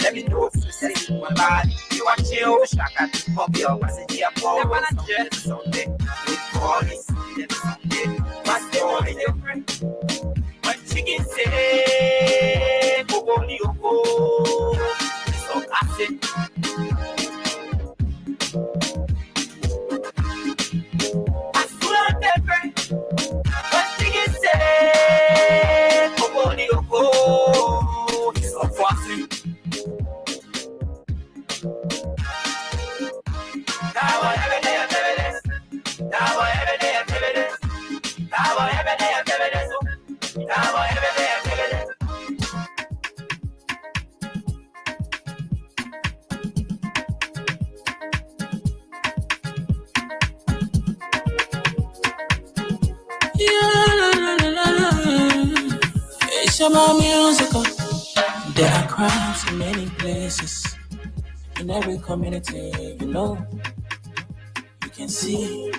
Let me know if you say one body. You are chill, shaka, pop your passage, yeah, boy. Sunday, we call it Sunday. What's the only different? What chicken say? Go, so classic. What's the different? What chicken say? Go, so classic. It's about musical. There are crimes in many places. In every community, you know, you can see.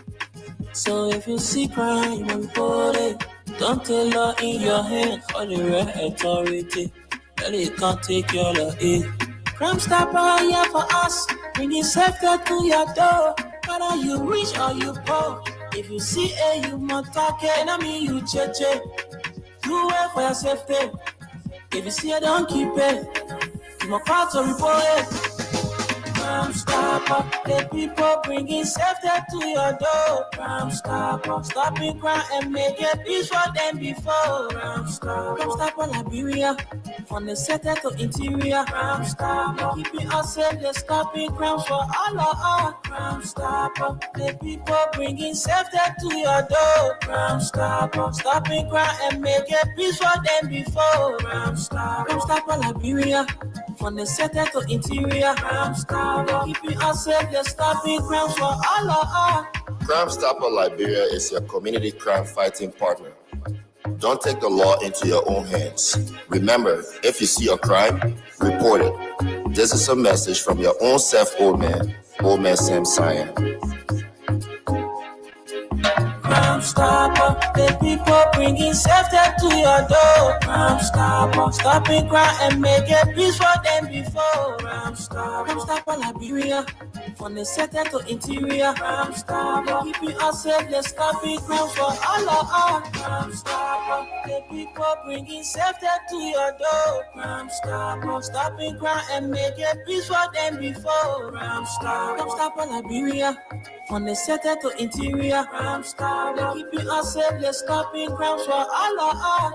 So if you see crime, you report it. Don't take law in your hand, call the real authority. Really can't take your law in. Crime Stopper here for us, bringing safety to your door. Whether you rich or you poor, if you see a human target, enemy you check. Do it for your safety. If you see it, don't keep it. You must call to report it. Crime Stopper, the people bringing safety to your door. Crime Stopper, stopping crime and make it peace for them before. Crime Stopper, Liberia, from the center to interior. Crime Stopper, keeping us safe, they're stopping crimes for all of us. Crime Stopper, the people bringing safety to your door. Crime Stopper, stopping crime and make it peace for them before. Crime Stopper, Liberia, from the center to interior. Crime Stopper, keeping us safe, they're stopping crimes for all of us. Crime Stopper Liberia is your community crime fighting partner. Don't take the law into your own hands. Remember, if you see a crime, report it. This is a message from your own self, Old Man Sam Cyan. Crime Stopper, the people bringing safety to your door. Crime Stopper, stopping crime and make it peace for them before. Crime Stopper, Liberia, from the center to interior. Crime Stopper, keeping us safe, they're stopping crime for all of us. Crime Stopper, the people bringing safety to your door. Crime Stopper, stopping crime and make it peace for them before. Crime Stopper, Liberia, from the center to interior. Crime Stopper, keeping us safe, they're stopping crimes for all of us.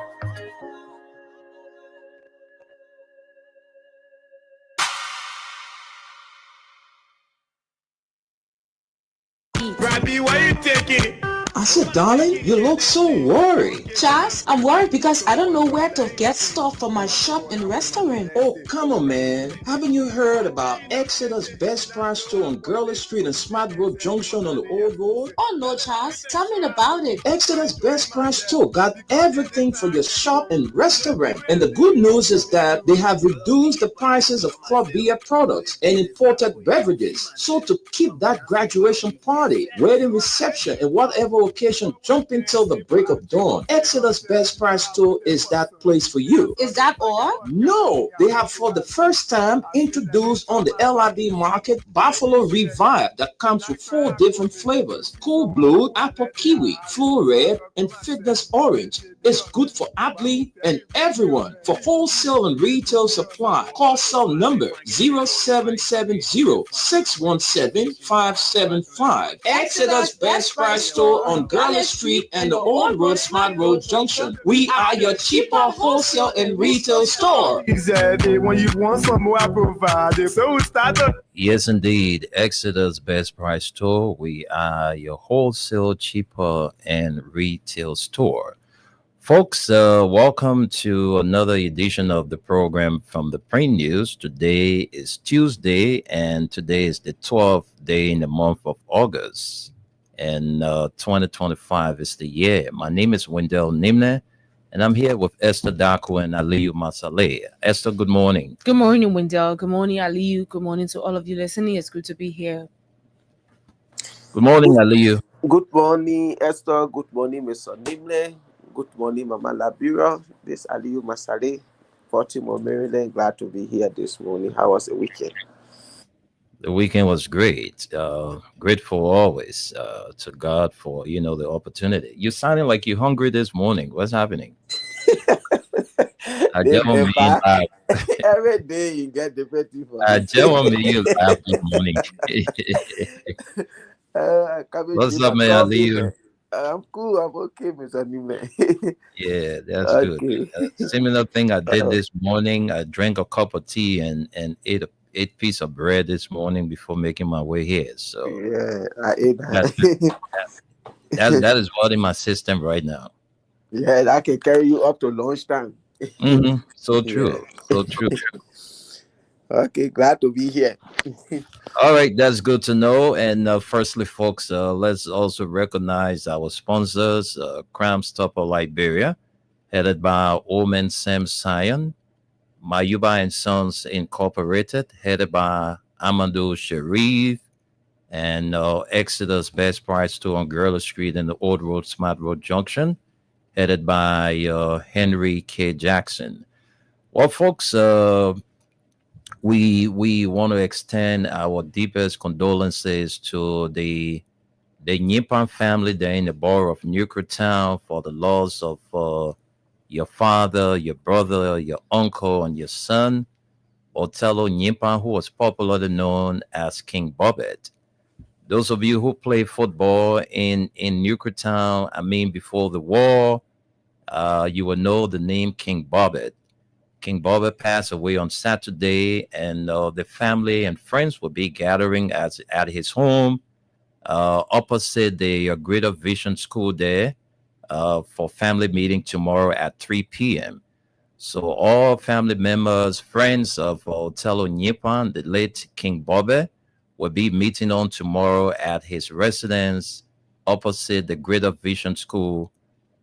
Robbie, why you taking it? I said, darling, you look so worried. Charles, I'm worried because I don't know where to get stuff for my shop and restaurant. Oh, come on, man. Haven't you heard about Exeter's Best Price Store on Gurley Street and Smart Road Junction on the Old Road? Oh, no, Charles. Tell me about it. Exeter's Best Price Store got everything for your shop and restaurant. And the good news is that they have reduced the prices of club beer products and imported beverages. So to keep that graduation party, wedding reception, and whatever occasion jumping till the break of dawn, Exeter's Best Price Store is that place for you. Is that all? No, they have for the first time introduced on the LRD market Buffalo Revive that comes with 4 different flavors: Cool Blue, Apple Kiwi, Full Red, and Fitness Orange. It's good for athlete and everyone. For wholesale and retail supply, call cell number 0770-617-575. Exeter's Best Price Store on Gurley Street and the Old Road Smart Road Junction. We are your cheaper wholesale and retail store. Exactly. When you want some more, I provide it. So start up. Yes, indeed. Exeter's Best Price Store. We are your wholesale, cheaper, and retail store. Folks, welcome to another edition of the program from the Print News. Today is Tuesday, and today is the 12th day in the month of August. And 2025 is the year. My name is Wendell Nimne, And I'm here with Esther Daku and Aliyu Masaleh. Esther, good morning. Good morning, Wendell. Good morning, Aliyu. Good morning to all of you listening. It's good to be here. Good morning, Aliyu. Good morning, Esther. Good morning, Mr. Nimle. Good morning, Mama Labira. This is Aliyu Masale, Baltimore, Maryland. Glad to be here this morning. How was the weekend? The weekend was great. Grateful always to God for, the opportunity. You sounding like you're hungry this morning. What's happening? Every day you get the petty for you laugh this morning. What's up, man? Aliyu? I'm cool. I'm okay, Mr. Nimle. Yeah, that's good. Similar thing I did this morning. I drank a cup of tea and ate a piece of bread this morning before making my way here. So yeah, I ate that. That is what in my system right now. Yeah, that can carry you up to lunchtime. So true. Yeah. So true. Okay, glad to be here. All right, that's good to know. And firstly, folks, let's also recognize our sponsors, Crime Stopper Liberia, headed by Omen Sam Sion, Mayuba and Sons Incorporated, headed by Amadou Sharif, and Exodus Best Price Store on Gurla Street in the Old Road, Smart Road Junction, headed by Henry K. Jackson. Well, folks, we want to extend our deepest condolences to the Nyipan family there in the borough of Newcretown for the loss of your father, your brother, your uncle, and your son, Otello Nyipan, who was popularly known as King Bobet. Those of you who play football in Newcretown, before the war, you will know the name King Bobet. King Bobet passed away on Saturday, and the family and friends will be gathering at his home opposite the Greater Vision School there for family meeting tomorrow at 3 p.m. So all family members, friends of Otello Nyipan, the late King Bobet, will be meeting on tomorrow at his residence opposite the Greater Vision School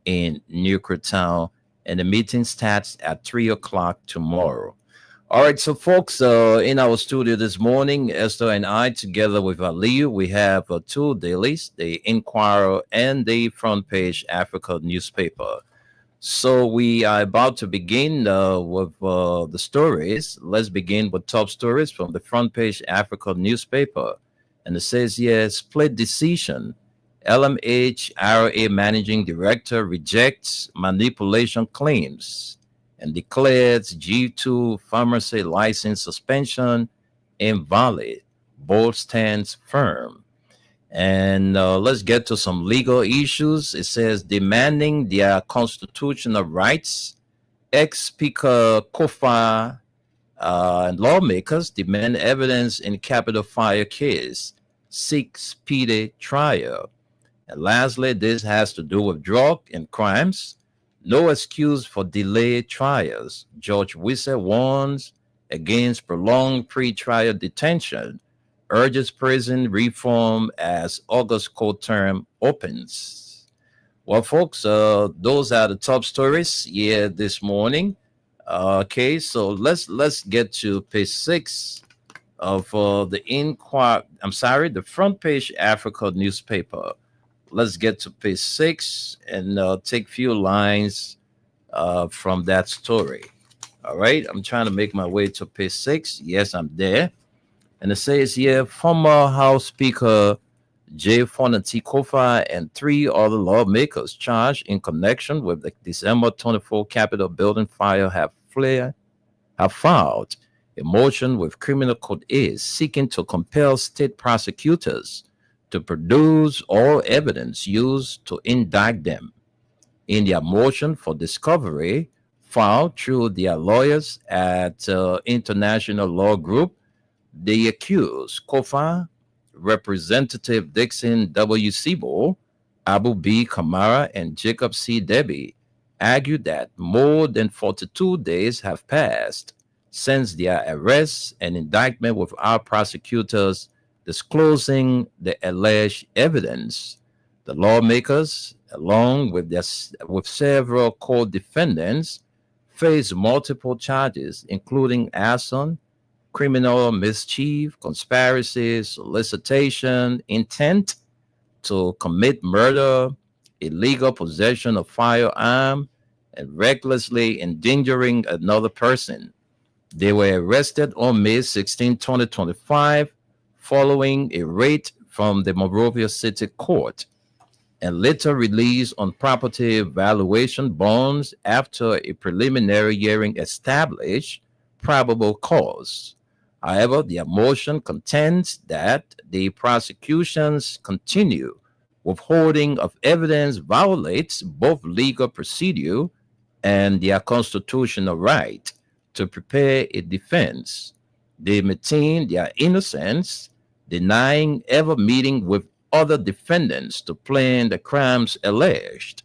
in Newcretown. And the meeting starts at 3 o'clock tomorrow. All right, so folks, in our studio this morning, Esther and I, together with Aliyu, we have two dailies, the Inquirer and the Front Page Africa newspaper. So we are about to begin with the stories. Let's begin with top stories from the Front Page Africa newspaper. And it says here, split decision. LMH RA Managing Director rejects manipulation claims and declares G2 pharmacy license suspension invalid. Board stands firm. And let's get to some legal issues. It says demanding their constitutional rights. Ex-Speaker Kofa and lawmakers demand evidence in Capitol Fire case. Seek speedy trial. And lastly, this has to do with drug and crimes. No excuse for delayed trials. George Wisse warns against prolonged pre-trial detention, urges prison reform as August court term opens. Well, folks, those are the top stories here this morning. Okay, so let's get to page 6 of the Front Page Africa newspaper. Let's get to page 6 and take a few lines from that story. All right, I'm trying to make my way to page 6. Yes, I'm there. And it says here, former House Speaker J. Fonati Kofa and 3 other lawmakers charged in connection with the December 24 Capitol building fire have filed a motion with Criminal Code A seeking to compel state prosecutors to produce all evidence used to indict them. In their motion for discovery, filed through their lawyers at International Law Group, they accuse Kofa, Representative Dixon W. Sibo, Abu B. Kamara, and Jacob C. Debbie argued that more than 42 days have passed since their arrest and indictment without prosecutors disclosing the alleged evidence. The lawmakers, along with several co-defendants, face multiple charges, including arson, criminal mischief, conspiracy, solicitation, intent to commit murder, illegal possession of firearm, and recklessly endangering another person. They were arrested on May 16, 2025, following a raid from the Monrovia City Court, and later released on property valuation bonds after a preliminary hearing established probable cause. However, the motion contends that the prosecution's continued withholding of evidence violates both legal procedure and their constitutional right to prepare a defense. They maintain their innocence, denying ever meeting with other defendants to plan the crimes alleged.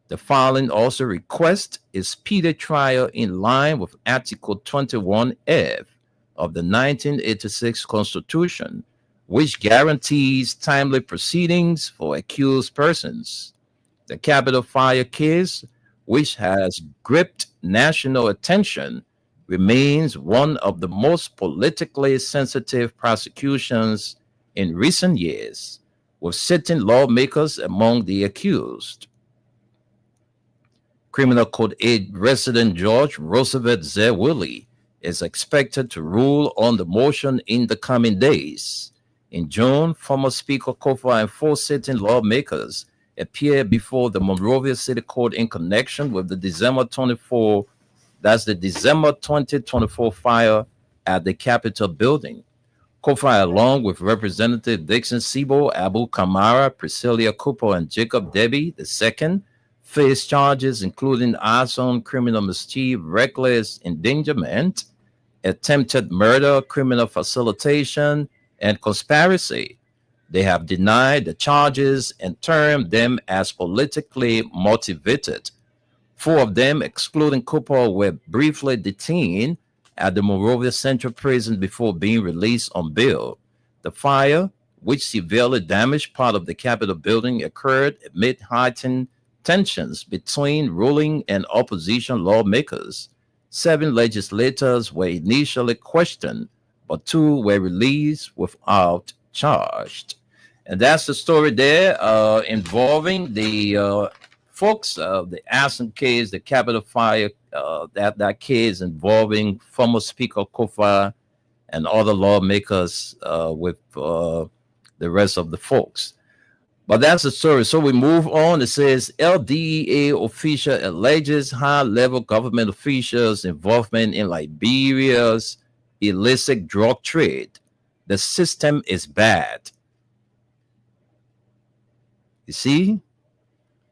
The filing also requests a speedy trial in line with Article 21F of the 1986 Constitution, which guarantees timely proceedings for accused persons. The Capitol Fire case, which has gripped national attention, remains one of the most politically sensitive prosecutions in recent years, with sitting lawmakers among the accused. Criminal Court 8 resident George Roosevelt Z. Willie is expected to rule on the motion in the coming days. In June, former Speaker Kofa and 4 sitting lawmakers appeared before the Monrovia City Court in connection with the December 2024 fire at the Capitol building. Kofa, along with Representative Dixon Sibo, Abu Kamara, Priscilla Cooper, and Jacob Debbie II, face charges including arson, criminal mischief, reckless endangerment, attempted murder, criminal facilitation, and conspiracy. They have denied the charges and termed them as politically motivated. 4 of them, excluding Cooper, were briefly detained at the Monrovia Central Prison before being released on bail. The fire, which severely damaged part of the Capitol building, occurred amid heightened tensions between ruling and opposition lawmakers. 7 legislators were initially questioned, but 2 were released without charge. And that's the story there involving the folks, the arson case, the Capitol fire, that case involving former Speaker Kofa and other lawmakers with the rest of the folks. But that's the story. So we move on. It says LDEA official alleges high-level government officials' involvement in Liberia's illicit drug trade. The system is bad. You see,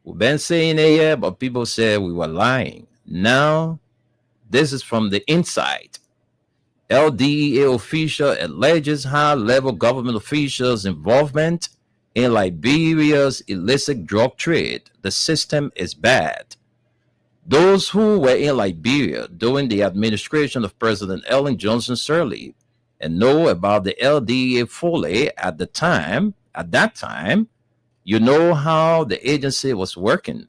we've been saying it here, but people said we were lying. Now, this is from the inside. LDEA official alleges high-level government officials' involvement in Liberia's illicit drug trade. The system is bad. Those who were in Liberia during the administration of President Ellen Johnson Sirleaf and know about the LDEA fully at that time, you know how the agency was working.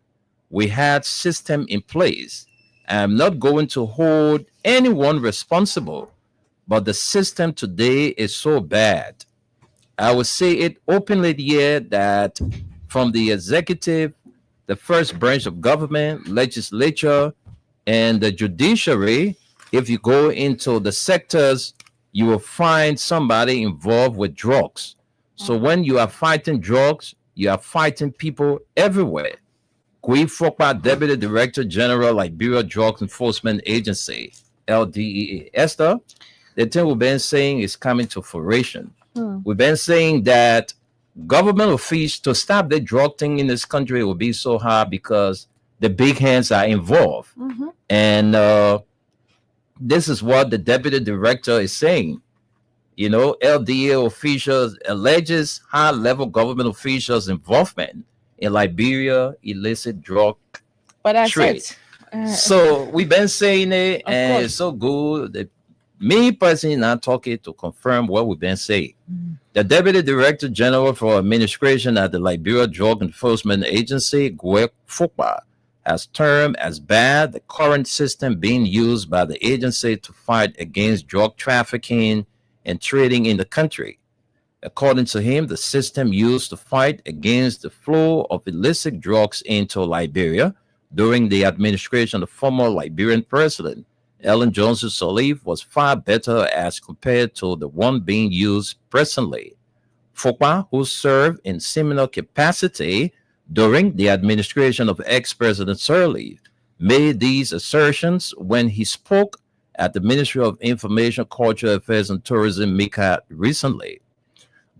We had system in place. I'm not going to hold anyone responsible, but the system today is so bad. I will say it openly here that from the executive, the first branch of government, legislature, and the judiciary, if you go into the sectors, you will find somebody involved with drugs. So when you are fighting drugs, you are fighting people everywhere. Gui Fokpa, Deputy Director General, Liberia Drug Enforcement Agency, LDEA. Esther, the thing we've been saying is coming to fruition. We've been saying that government officials, to stop the drug thing in this country will be so hard because the big hands are involved. And this is what the Deputy Director is saying. You know, LDA officials alleges high-level government officials' involvement in Liberia illicit drug trade. So we've been saying it, and it's so good. Me personally not talking to confirm what we've been saying. The Deputy Director General for Administration at the Liberia Drug Enforcement Agency, Gwek Fukpa, has termed as bad the current system being used by the agency to fight against drug trafficking and trading in the country. According to him, the system used to fight against the flow of illicit drugs into Liberia during the administration of former Liberian President Ellen Johnson Sirleaf was far better as compared to the one being used presently. Fukpa, who served in similar capacity during the administration of ex-President Sirleaf, made these assertions when he spoke at the Ministry of Information, Culture Affairs and Tourism, MICA, recently.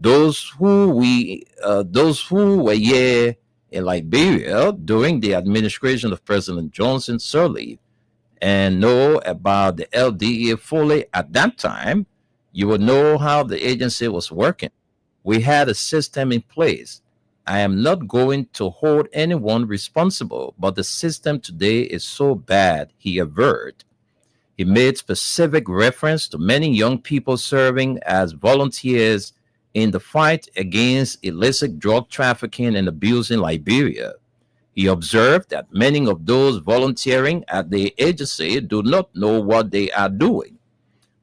Those who were here in Liberia during the administration of President Johnson Sirleaf and know about the LDA fully at that time, you will know how the agency was working. We had a system in place. I am not going to hold anyone responsible, but the system today is so bad, he averred. He made specific reference to many young people serving as volunteers in the fight against illicit drug trafficking and abuse in Liberia. He observed that many of those volunteering at the agency do not know what they are doing.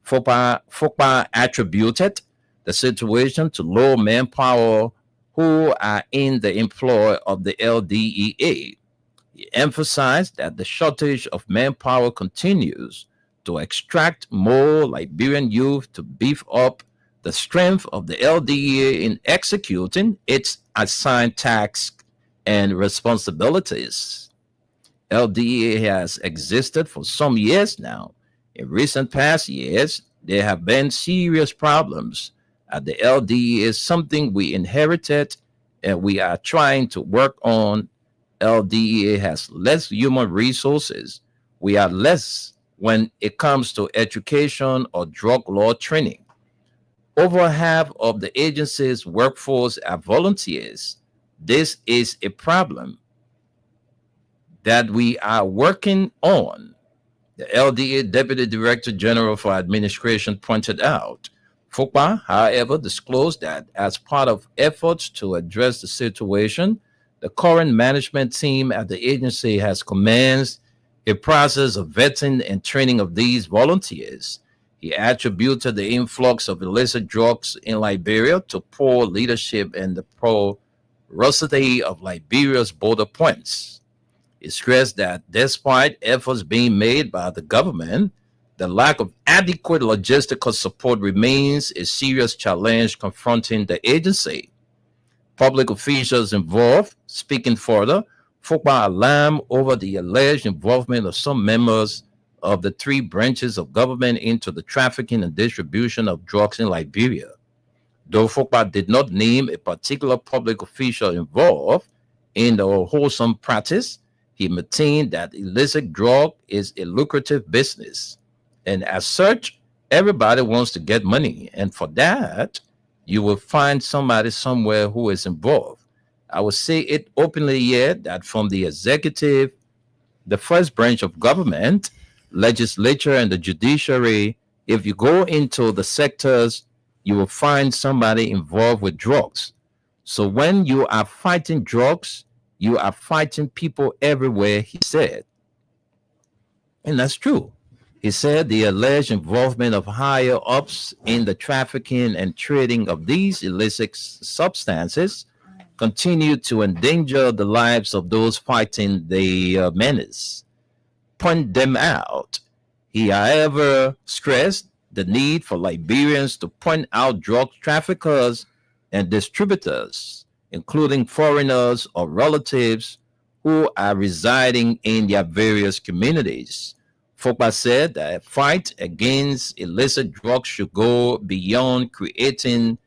Fukpa attributed the situation to low manpower who are in the employ of the LDEA. He emphasized that the shortage of manpower continues to extract more Liberian youth to beef up the strength of the LDEA in executing its assigned tasks and responsibilities. LDEA has existed for some years now. In recent past years, there have been serious problems at the LDEA is something we inherited and we are trying to work on. LDEA has less human resources. We are less when it comes to education or drug law training. Over half of the agency's workforce are volunteers. This is a problem that we are working on, the LDA Deputy Director General for Administration pointed out. Fukpa, however, disclosed that as part of efforts to address the situation, the current management team at the agency has commenced a process of vetting and training of these volunteers. He attributed the influx of illicit drugs in Liberia to poor leadership and the porosity of Liberia's border points. He stressed that despite efforts being made by the government, the lack of adequate logistical support remains a serious challenge confronting the agency. Public officials involved, speaking further, Fukpa alarmed over the alleged involvement of some members of the three branches of government into the trafficking and distribution of drugs in Liberia. Though Fukpa did not name a particular public official involved in the wholesome practice, he maintained that illicit drug is a lucrative business. And as such, everybody wants to get money. And for that, you will find somebody somewhere who is involved. I will say it openly here that from the executive, the first branch of government, legislature, and the judiciary, if you go into the sectors, you will find somebody involved with drugs. So when you are fighting drugs, you are fighting people everywhere, he said. And that's true. He said the alleged involvement of higher ups in the trafficking and trading of these illicit substances continue to endanger the lives of those fighting the menace. Point them out. He, however, stressed the need for Liberians to point out drug traffickers and distributors, including foreigners or relatives who are residing in their various communities. Fukpa said that a fight against illicit drugs should go beyond creating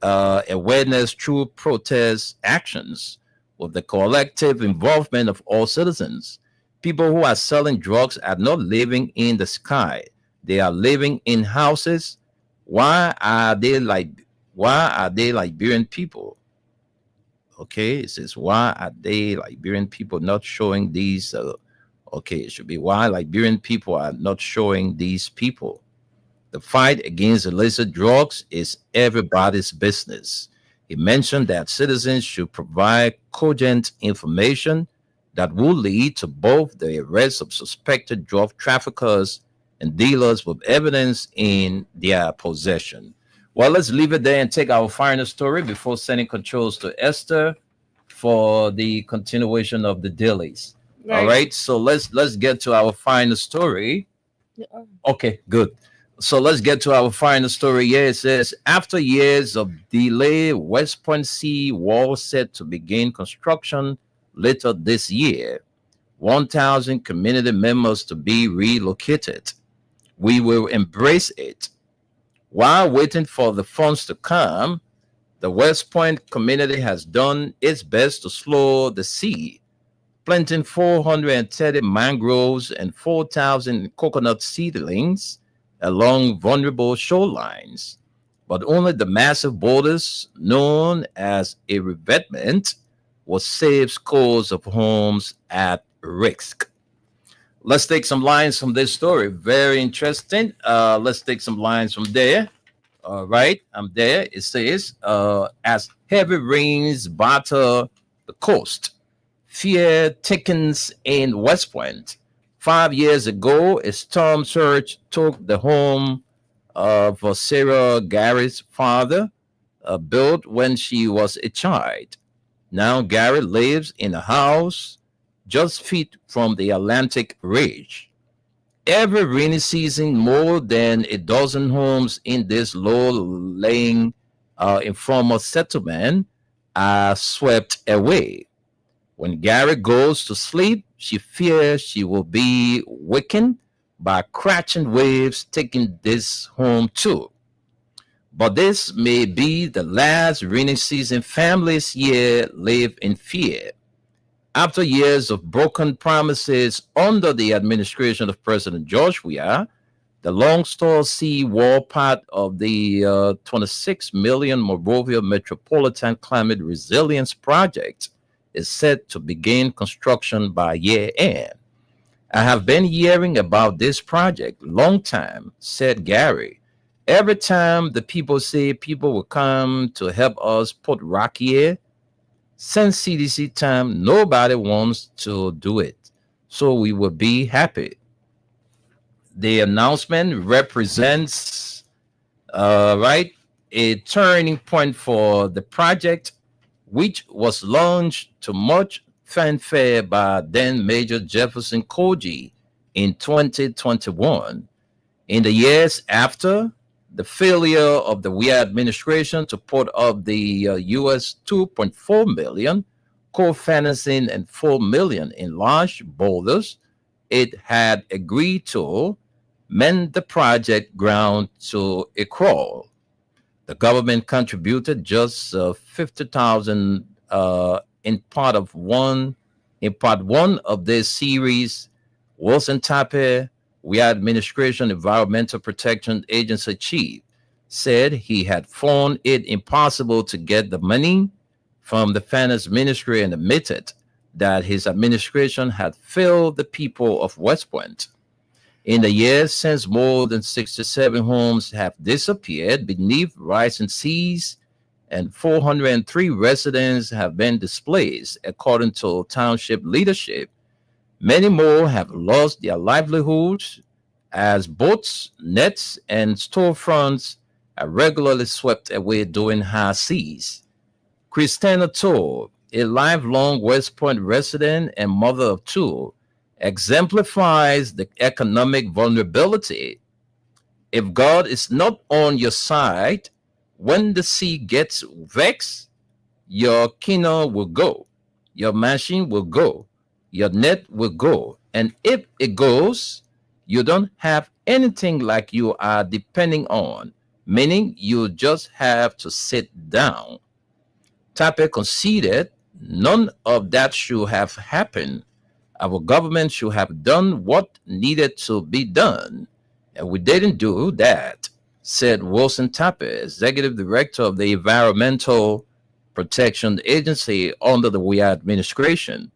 awareness through protest actions with the collective involvement of all citizens. People who are selling drugs are not living in the sky. They are living in houses. Why are they Liberian people? Okay, it says, why are they Liberian people not showing these? Okay, it should be why Liberian people are not showing these people. The fight against illicit drugs is everybody's business. He mentioned that citizens should provide cogent information that will lead to both the arrest of suspected drug traffickers and dealers with evidence in their possession. Well, let's leave it there and take our final story before sending controls to Esther for the continuation of the dailies. All right, so let's get to our final story. Okay, good. So let's get to our final story. Here it says, after years of delay, West Point Sea Wall set to begin construction later this year. 1,000 community members to be relocated. We will embrace it. While waiting for the funds to come, the West Point community has done its best to slow the sea, planting 430 mangroves and 4,000 coconut seedlings along vulnerable shorelines. But only the massive boulders, known as a revetment, will save scores of homes at risk. Let's take some lines from this story. Very interesting. Let's take some lines from there. All right, I'm there. It says, as heavy rains batter the coast, fear thickens in West Point. 5 years ago, a storm surge took the home of Sarah Gary's father, built when she was a child. Now Gary lives in a house just feet from the Atlantic Ridge. Every rainy season, more than a dozen homes in this low-lying informal settlement are swept away. When Gary goes to sleep, she fears she will be wakened by crashing waves taking this home too. But this may be the last rainy season families here live in fear. After years of broken promises under the administration of President George Weah, the Longstore Sea Wall part of the 26 million Monrovia Metropolitan Climate Resilience Project is set to begin construction by year end. I have been hearing about this project long time, said Gary. Every time the people say people will come to help us put rock here, since CDC time, nobody wants to do it. So we will be happy. The announcement represents, a turning point for the project, which was launched to much fanfare by then Major Jefferson Koji in 2021. In the years after, the failure of the Weah administration to put up the U.S. $2.4 million co-financing and $4 million in large boulders it had agreed to meant the project ground to a crawl. The government contributed just $50,000 in part one of this series. Wilson Tappe, Weah administration Environmental Protection Agency chief, said he had found it impossible to get the money from the finance ministry and admitted that his administration had failed the people of West Point. In the years since, more than 67 homes have disappeared beneath rising seas and 403 residents have been displaced, according to township leadership. Many more have lost their livelihoods as boats, nets, and storefronts are regularly swept away during high seas. Christina Toll, a lifelong West Point resident and mother of two, exemplifies the economic vulnerability. If God is not on your side, when the sea gets vexed, your canoe will go, your machine will go, your net will go. And if it goes, you don't have anything like you are depending on, meaning you just have to sit down. Tappe conceded none of that should have happened. Our government should have done what needed to be done, and we didn't do that, said Wilson Tappe, executive director of the Environmental Protection Agency under the Weah administration.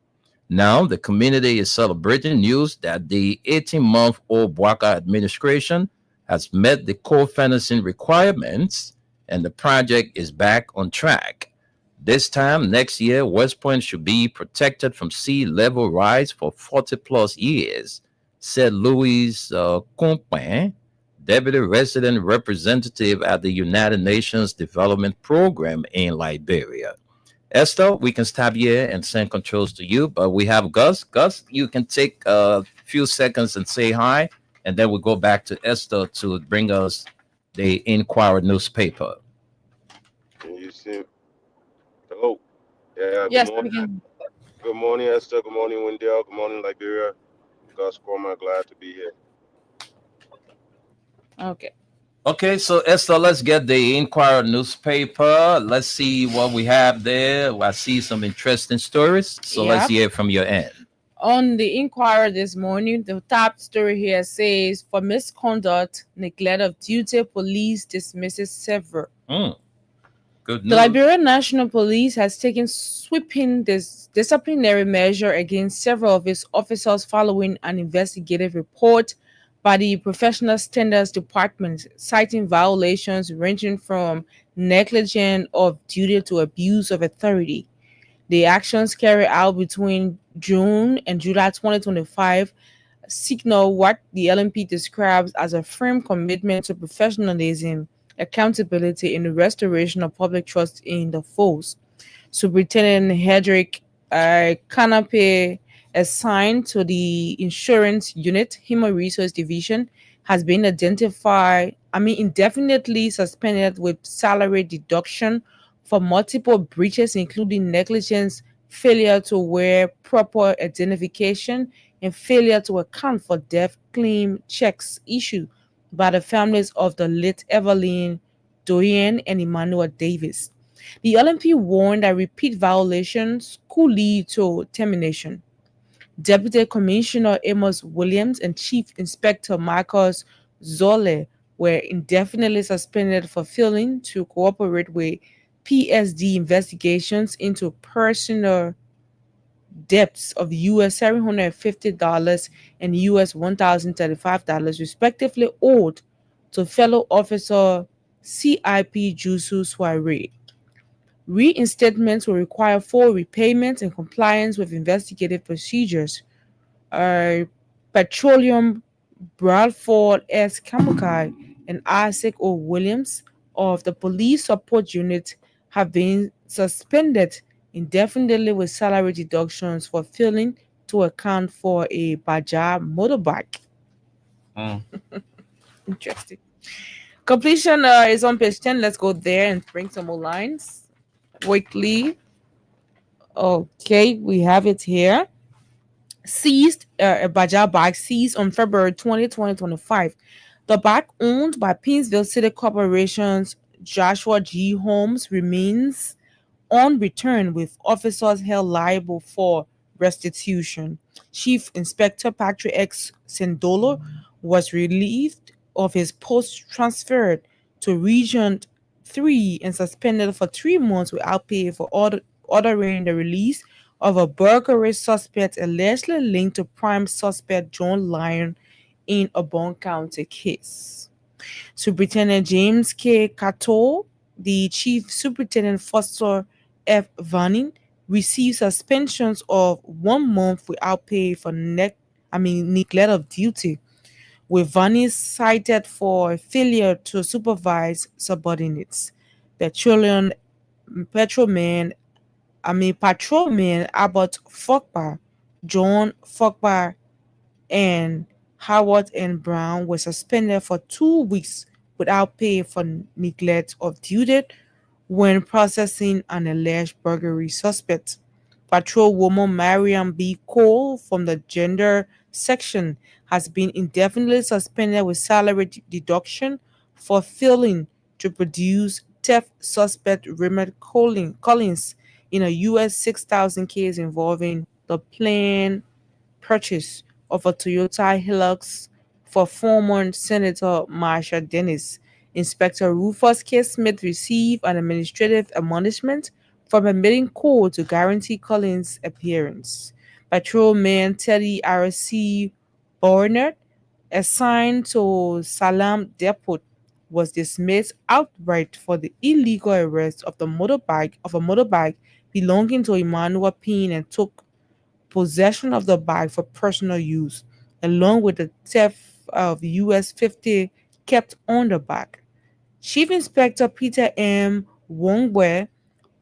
Now, the community is celebrating news that the 18-month-old Bouaka administration has met the co-financing requirements and the project is back on track. This time next year, West Point should be protected from sea level rise for 40 plus years, said Louis Compin, Deputy Resident Representative at the United Nations Development Program in Liberia. Esther, we can stop here and send controls to you, but we have Gus. Gus, you can take a few seconds and say hi, and then we'll go back to Esther to bring us the Inquirer newspaper. Can you see? Hello. Yeah, Yes, good we morning. can. Good morning, Esther. Good morning, Wendell. Good morning, Liberia. Gus Cormac, glad to be here. Okay. Okay, so Esther, let's get the Inquirer newspaper. Let's see what we have there. I see some interesting stories, so let's Yep. hear from your end. On the Inquirer this morning, the top story here says, for misconduct, neglect of duty, police dismisses several. Good The news. Liberian National Police has taken sweeping disciplinary measure against several of its officers following an investigative report by the Professional Standards Department, citing violations ranging from negligence of duty to abuse of authority. The actions carried out between June and July 2025 signal what the LMP describes as a firm commitment to professionalism, accountability, and the restoration of public trust in the force. Superintendent Hedrick Canape, assigned to the Insurance Unit, Human Resource Division, has been indefinitely suspended with salary deduction for multiple breaches, including negligence, failure to wear proper identification, and failure to account for death claim checks issued by the families of the late Evelyn Doyen and Emmanuel Davis. The LMP warned that repeat violations could lead to termination. Deputy Commissioner Amos Williams and Chief Inspector Marcus Zolle were indefinitely suspended for failing to cooperate with PSD investigations into personal debts of US $750 and US $1,035, respectively, owed to fellow officer CIP Jusu Soiree. Reinstatements will require full repayment and compliance with investigative procedures. Petroleum Bradford S. Kamukai and Isaac O. Williams of the Police Support Unit have been suspended indefinitely with salary deductions for failing to account for a Bajaj motorbike. Interesting. Completion is on page 10. Let's go there and bring some more lines quickly. Okay, we have it here. Seized a Bajaj bike seized on February 20, 2025. The bike, owned by Painesville City Corporation's Joshua G. Holmes, remains on return, with officers held liable for restitution. Chief Inspector Patrick X. Sendolo was relieved of his post, transferred to Region 3, and suspended for 3 months without pay for ordering the release of a burglary suspect allegedly linked to prime suspect John Lyon in a Bond County case. Superintendent James K. Cato, the Chief Superintendent Foster F. Vanning, received suspensions of 1 month without pay for neglect of duty, with Vanning cited for failure to supervise subordinates. Patrolman Abbott Fogbar, John Fogbar, and Howard and Brown were suspended for 2 weeks without pay for neglect of duty when processing an alleged burglary suspect. Patrolwoman Mariam B. Cole from the Gender Section has been indefinitely suspended with salary deduction for failing to produce theft suspect Raymond Collins in a US 6,000 case involving the planned purchase of a Toyota Hilux for former Senator Marsha Dennis. Inspector Rufus K. Smith received an administrative admonishment for permitting Cole to guarantee Collins' appearance. Patrolman Teddy R.C. Barnett assigned to Salam Depot was dismissed outright for the illegal arrest of a motorbike belonging to Emmanuel Payne, and took possession of the bike for personal use, along with the theft of US 50 kept on the bike. Chief Inspector Peter M. Wongwe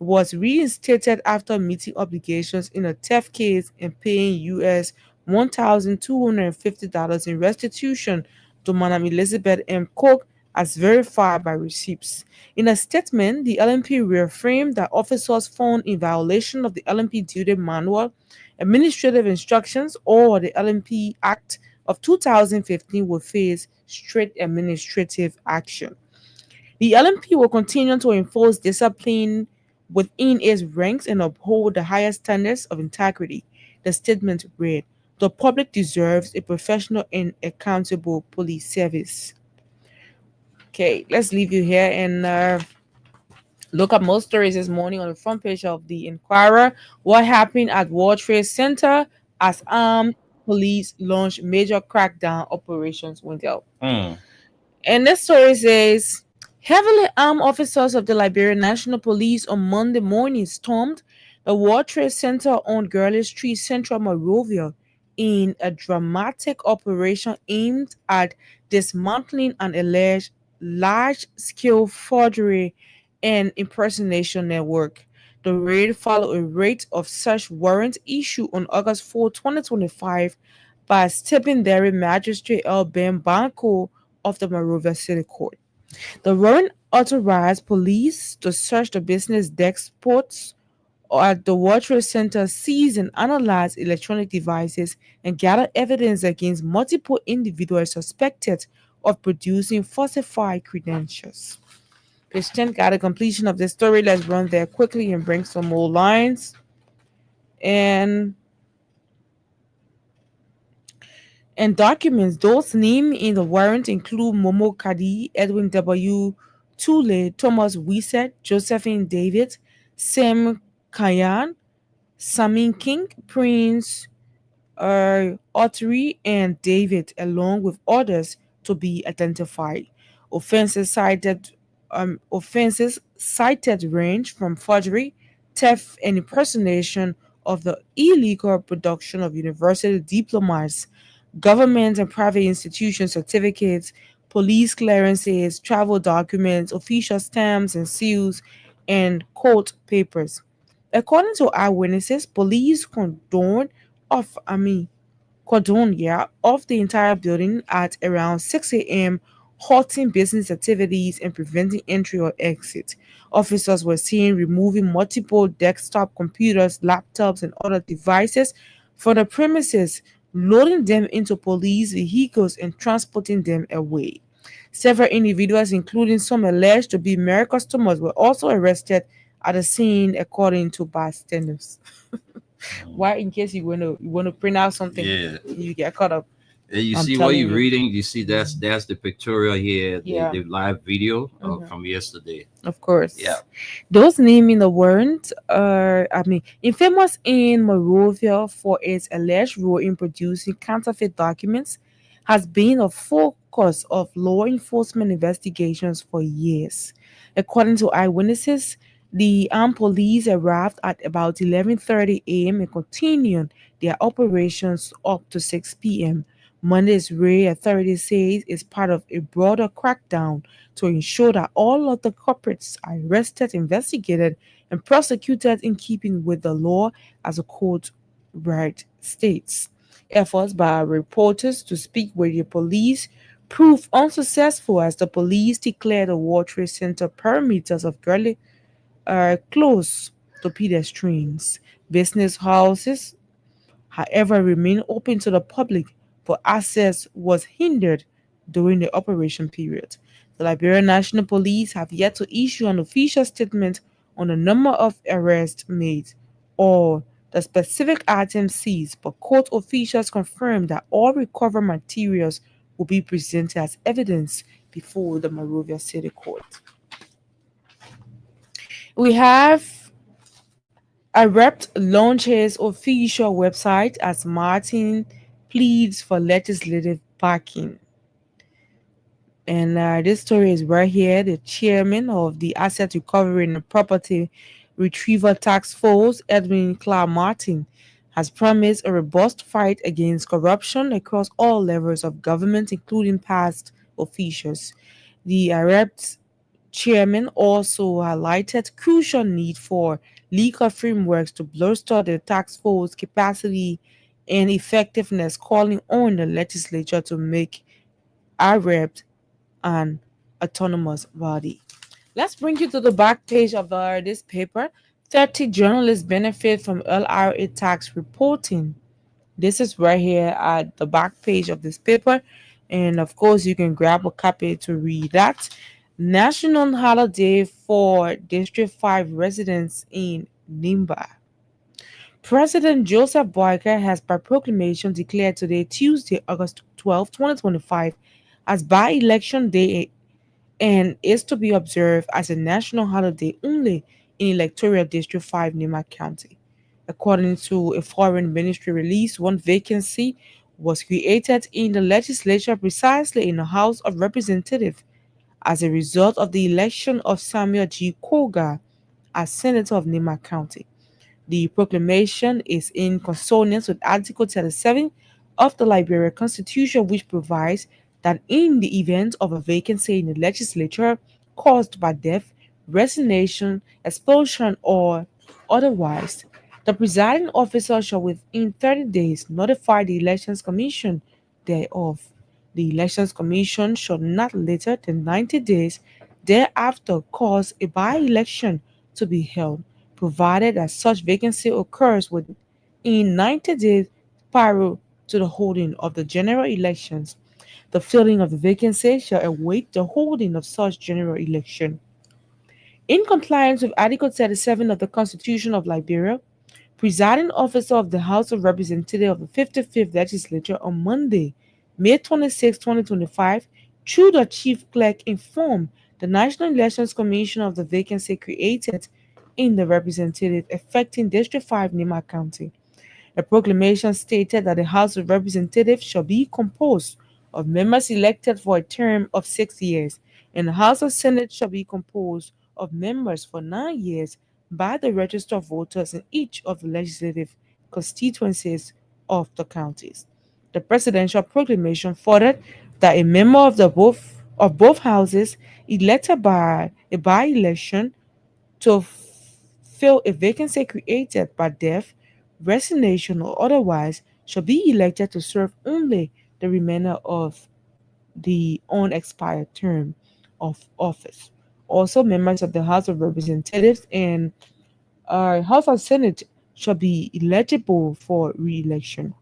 was reinstated after meeting obligations in a theft case and paying US $1,250 in restitution to Madam Elizabeth M. Cook, as verified by receipts. In a statement, the LMP reaffirmed that officers found in violation of the LMP Duty Manual, administrative instructions, or the LMP Act of 2015 will face strict administrative action. The LMP will continue to enforce discipline within its ranks and uphold the highest standards of integrity. The statement read, "The public deserves a professional and accountable police service." Okay, let's leave you here and look at most stories this morning on the front page of the Inquirer. What happened at World Trade Center as armed police launched major crackdown operations, Wendell. And this story says, heavily armed officers of the Liberian National Police on Monday morning stormed the World Trade Center on Gurley Street, Central Monrovia, in a dramatic operation aimed at dismantling an alleged large-scale forgery and impersonation network. The raid followed a raid of search warrant issued on August 4, 2025 by Stippendary Magistrate L. Ben Banco of the Monrovia City Court. The warrant authorized police to search the business depots at the World Trade Center, seize and analyze electronic devices, and gather evidence against multiple individuals suspected of producing falsified credentials. Page 10 got a completion of the story. Let's run there quickly and bring some more lines. And documents. Those named in the warrant include Momo Kadi, Edwin W. Tule, Thomas Wisset, Josephine David, Sam Kayan, Samin King, Prince Ottery, and David, along with others to be identified. Offenses cited range from forgery, theft, and impersonation of the illegal production of university diplomas, government and private institution certificates, police clearances, travel documents, official stamps and seals, and court papers. According to eyewitnesses, police cordoned off the entire building at around 6 a.m., halting business activities and preventing entry or exit. Officers were seen removing multiple desktop computers, laptops, and other devices from the premises, loading them into police vehicles and transporting them away. Several individuals, including some alleged to be mere customers, were also arrested at the scene, according to bystanders. Why, in case you want to print out something, you get caught up. You see what you're reading. You see that's the pictorial here, the live video from yesterday. Of course. Yeah. Those named in the warrant are, infamous in Monrovia for its alleged role in producing counterfeit documents, has been a focus of law enforcement investigations for years. According to eyewitnesses, the armed police arrived at about 11:30 a.m. and continued their operations up to 6 p.m. Monday's raid, authorities say, is part of a broader crackdown to ensure that all of the culprits are arrested, investigated, and prosecuted in keeping with the law, as the court right states. Efforts by reporters to speak with the police proved unsuccessful as the police declared the World Trade Center perimeters of Gurley are closed to pedestrians. Business houses, however, remain open to the public, but access was hindered during the operation period. The Liberian National Police have yet to issue an official statement on the number of arrests made or the specific items seized, but court officials confirmed that all recovered materials will be presented as evidence before the Monrovia City Court. We have a rep launches official website as Martin pleads for legislative backing. And this story is right here. The chairman of the Asset Recovery and Property Retrieval Task Force, Edwin Clark Martin, has promised a robust fight against corruption across all levels of government, including past officials. The IREP's chairman also highlighted crucial need for legal frameworks to bolster the task force capacity and effectiveness, calling on the legislature to make IREP an autonomous body. Let's bring you to the back page of this paper. 30 journalists benefit from LRA tax reporting. This is right here at the back page of this paper. And of course, you can grab a copy to read that. National holiday for District 5 residents in Nimba. President Joseph Boyka has by proclamation declared today, Tuesday, August 12, 2025, as by-election day and is to be observed as a national holiday only in Electoral District 5, Nima County. According to a foreign ministry release, one vacancy was created in the legislature precisely in the House of Representatives as a result of the election of Samuel G. Koga as Senator of Nima County. The proclamation is in consonance with Article 37 of the Liberia Constitution, which provides that in the event of a vacancy in the legislature caused by death, resignation, expulsion, or otherwise, the presiding officer shall within 30 days notify the Elections Commission thereof. The Elections Commission shall not later than 90 days thereafter cause a by-election to be held, provided that such vacancy occurs within 90 days prior to the holding of the general elections. The filling of the vacancy shall await the holding of such general election. In compliance with Article 37 of the Constitution of Liberia, presiding officer of the House of Representatives of the 55th Legislature on Monday, May 26, 2025, through the chief clerk informed the National Elections Commission of the vacancy created in the representative affecting District 5 Nima County. The proclamation stated that the House of Representatives shall be composed of members elected for a term of 6 years, and the House of Senate shall be composed of members for 9 years by the register of voters in each of the legislative constituencies of the counties. The presidential proclamation furthered that a member of both houses elected by a by-election to fill a vacancy created by death, resignation, or otherwise shall be elected to serve only the remainder of the unexpired term of office. Also, members of the House of Representatives and House of Senate shall be eligible for re-election.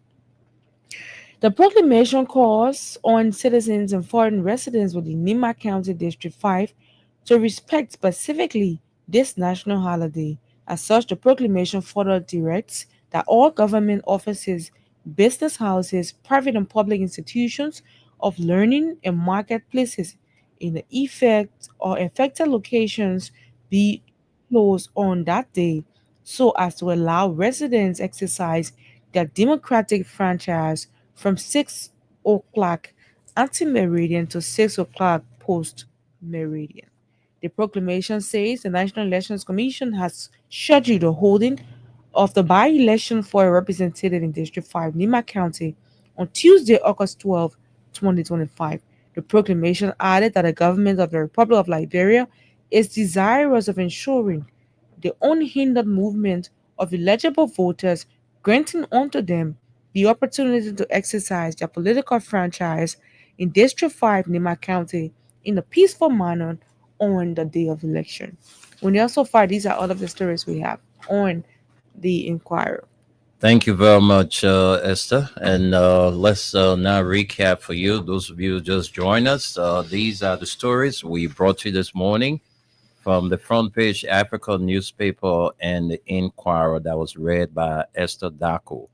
The proclamation calls on citizens and foreign residents within Nima County District 5 to respect specifically this national holiday. As such, the proclamation further directs that all government offices, business houses, private and public institutions of learning and marketplaces in the effect or affected locations be closed on that day so as to allow residents exercise their democratic franchise from 6 o'clock ante-meridian to 6 o'clock post-meridian. The proclamation says the National Elections Commission has scheduled the holding of the by-election for a representative in District 5, Nima County, on Tuesday, August 12, 2025. The proclamation added that the government of the Republic of Liberia is desirous of ensuring the unhindered movement of eligible voters, granting unto them the opportunity to exercise their political franchise in District 5, Nima County, in a peaceful manner on the day of election. So far, these are all of the stories we have on the Inquirer. Thank you very much, Esther. And let's now recap for you, those of you who just joined us. These are the stories we brought you this morning from the Front Page Africa newspaper and the Inquirer that was read by Esther Dako.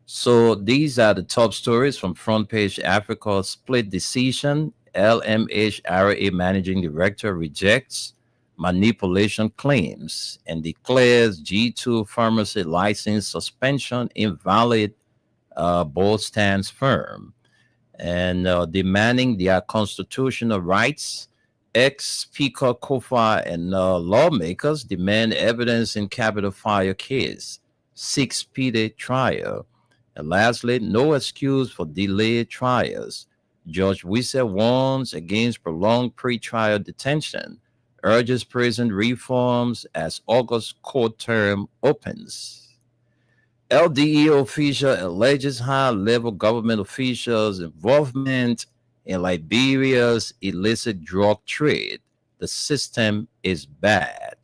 So these are the top stories from Front Page Africa. Split decision. LMH RA Managing Director rejects manipulation claims and declares G2 pharmacy license suspension invalid, both stands firm. and demanding their constitutional rights. Ex-Speaker Kofa and lawmakers demand evidence in Capitol Fire case, 6 speedy trial. And lastly, no excuse for delayed trials. Judge Wisse warns against prolonged pre-trial detention, urges prison reforms as August court term opens. LDE official alleges high-level government officials' involvement in Liberia's illicit drug trade. The system is bad.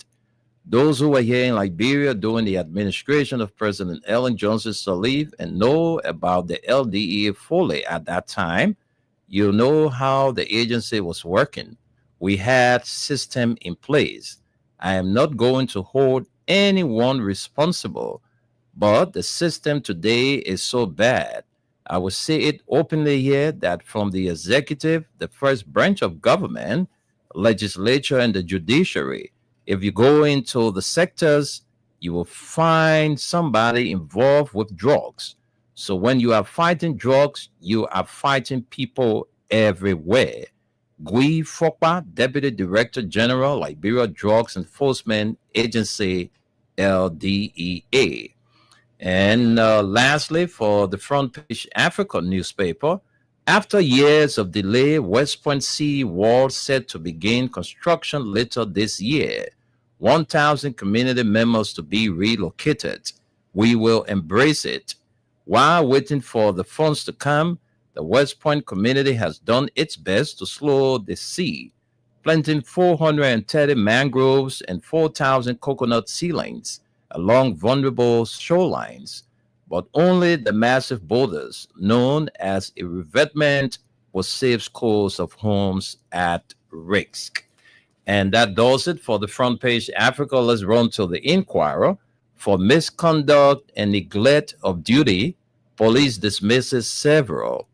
Those who were here in Liberia during the administration of President Ellen Johnson Sirleaf and know about the LDE fully at that time, you know how the agency was working. We had system in place. I am not going to hold anyone responsible, but the system today is so bad. I will say it openly here that from the executive, the first branch of government, legislature, and the judiciary, if you go into the sectors, you will find somebody involved with drugs. So when you are fighting drugs, you are fighting people everywhere. Gui Fokpa, Deputy Director General, Liberia Drugs Enforcement Agency, LDEA. And lastly, for the Front Page Africa newspaper, after years of delay, West Point Sea Wall set to begin construction later this year. 1,000 community members to be relocated. We will embrace it. While waiting for the funds to come, the West Point community has done its best to slow the sea, planting 430 mangroves and 4,000 coconut seedlings along vulnerable shorelines, but only the massive boulders known as a revetment will save scores of homes at risk. And that does it for the Front Page Africa. Let's run to the Inquirer. For misconduct and neglect of duty, police dismisses several.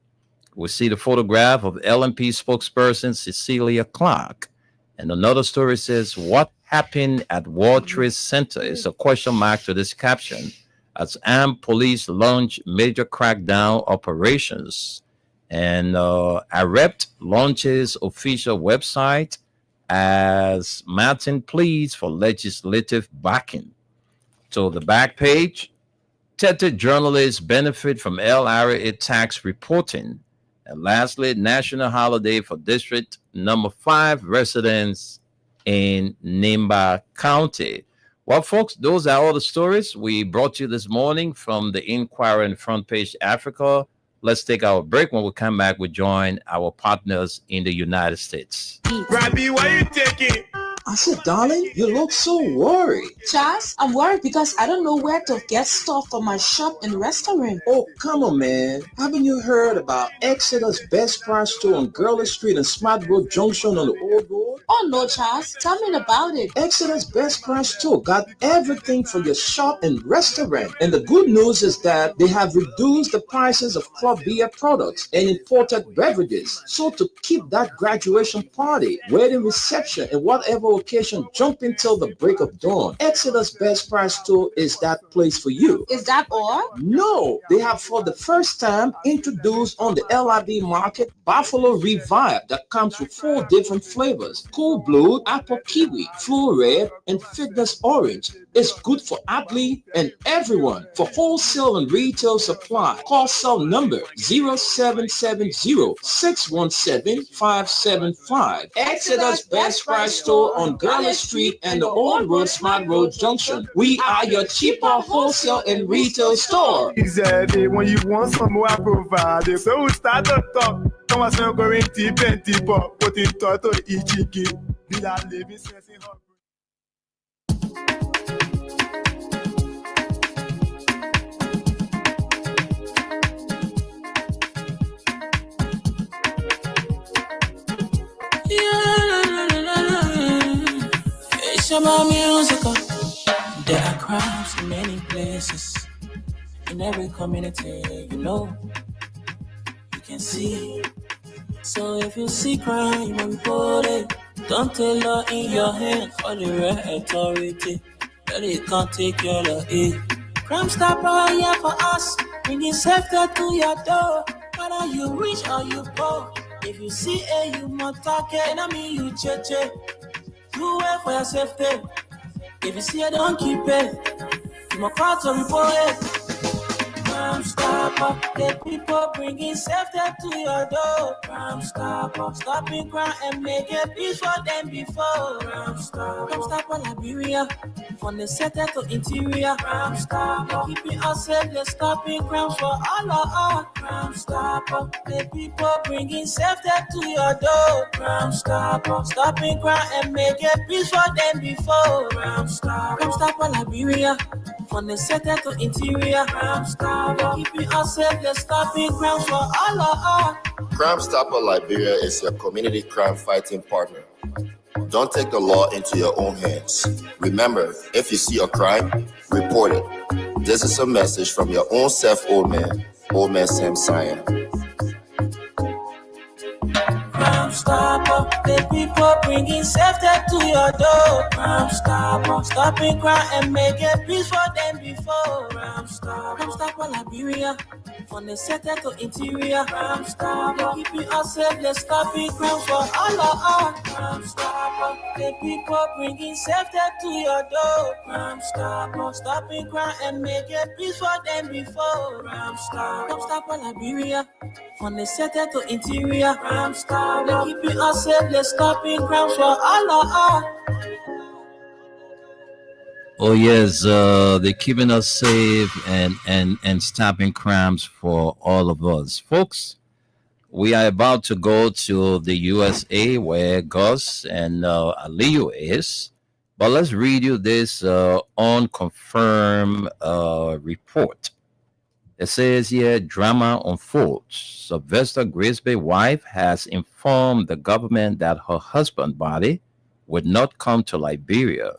We see the photograph of LMP spokesperson Cecilia Clark. And another story says, what happened at World Trade Center is a question mark to this caption as armed police launch major crackdown operations. And AREPT launches official website as Martin pleads for legislative backing. So the back page, Tete journalists benefit from LRA tax reporting. And lastly, national holiday for District Number 5 residents in Nimba County. Well, folks, those are all the stories we brought you this morning from the Inquirer and Front Page Africa. Let's take our break. When we come back, we join our partners in the United States. Rabbi, why you taking? I said, darling, you look so worried. Charles, I'm worried because I don't know where to get stuff for my shop and restaurant. Oh, come on, man. Haven't you heard about Exeter's Best Price Store on Gurley Street and Smart Road Junction on the Old Road? Oh, no, Charles. Tell me about it. Exeter's Best Price Store got everything for your shop and restaurant. And the good news is that they have reduced the prices of club beer products and imported beverages. So to keep that graduation party, wedding reception, and whatever occasion jumping till the break of dawn, Exeter's Best Price Store is that place for you. Is that all? No, they have for the first time introduced on the LIB market Buffalo Revive that comes with 4 different flavors: Cool Blue, Apple Kiwi, Flu Red, and Fitness Orange. It's good for athlete and everyone. For wholesale and retail supply, call cell number 0770-617-575. Exeter's Best Price Store on Gurley Street and the Old Road Smart Road Junction. We are your cheaper wholesale and retail store. Easy, when you want some more, I provide. So we start to talk. Come on, so going deep and deeper. Put in toto ichiki. Bila living sense in her. It's about musical. There are crowds in many places. In every community, you know, you can see. So if you see crime and report it, don't take law in your hand for the right authority. That it can't take care of it. Crime Stopper here for us, bringing safety to your door. Whether you rich or you poor, if you see a you must talk it, I mean you cheche. Do it for your safety. If you see it, don't keep it. You must call to report it. Crime Stopper, the people bringing safety to your door. Crime Stopper, stopping crime and make it peace for them before. Crime Stopper, Liberia, from the center to interior. Crime Stopper, keeping us safe, they're stopping crime for all of us. Crime Stopper, the people bringing safety to your door. Crime Stopper, stopping crime and make it peace for them before. Crime Stopper, Liberia, from the center to interior. Crime Stopper, keeping us safe, they're stopping crime for all of us. Crime Stopper Liberia is your community crime fighting partner. Don't take the law into your own hands. Remember, if you see a crime, report it. This is a message from your own self, Old Man Sam Sion. Crime Stopper, the people bringing safety to your door. Crime Stopper, stopping crime and make it peace for them before. Crime Stopper, Liberia, from the center to interior. Crime Stopper, keeping us safe, they're stopping crime for all of us. Crime Stopper, the people bringing safety to your door. Crime Stopper, stopping crime and make it peace for them before. Crime Stopper, Liberia, from the center to interior. Crime Stopper, keeping us safe, they're stopping crime for all of us. Oh yes, they're keeping us safe and stopping crimes for all of us, folks. We are about to go to the USA where Gus and Aliyu is, but let's read you this unconfirmed report. It says here, drama unfolds. Sylvester Grisby's wife has informed the government that her husband's body would not come to Liberia,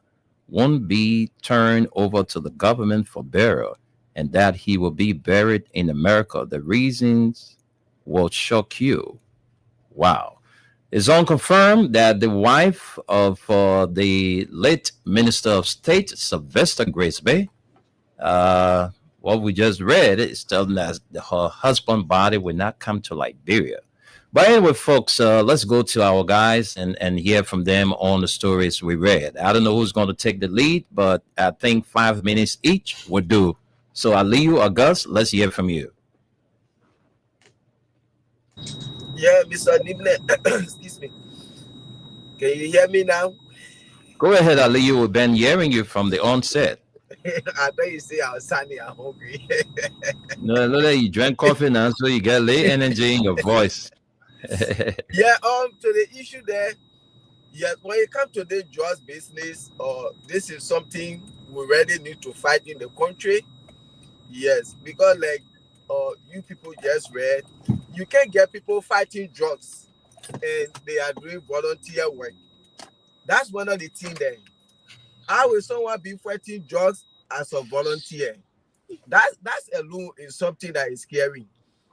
won't be turned over to the government for burial, and that he will be buried in America. The reasons will shock you. Wow. It's unconfirmed that the wife of the late Minister of State, Sylvester Grisby, what we just read is telling us that her husband's body will not come to Liberia. But anyway, folks, let's go to our guys and hear from them on the stories we read. I don't know who's going to take the lead, but I think 5 minutes each would do. So Aliyu or Gus, let's hear from you. Yeah, Mr. Nimble, excuse me. Can you hear me now? Go ahead, Aliyu. We've been hearing you from the onset. I thought you say I was sunny and hungry. No, you drank coffee now, so you get late energy in your voice. Yeah, to the issue there, yes, when it comes to the drugs business, this is something we really need to fight in the country. Yes, because like you people just read, you can't get people fighting drugs and they are doing volunteer work. That's one of the things there. How will someone be fighting drugs as a volunteer? That's alone is something that is scary.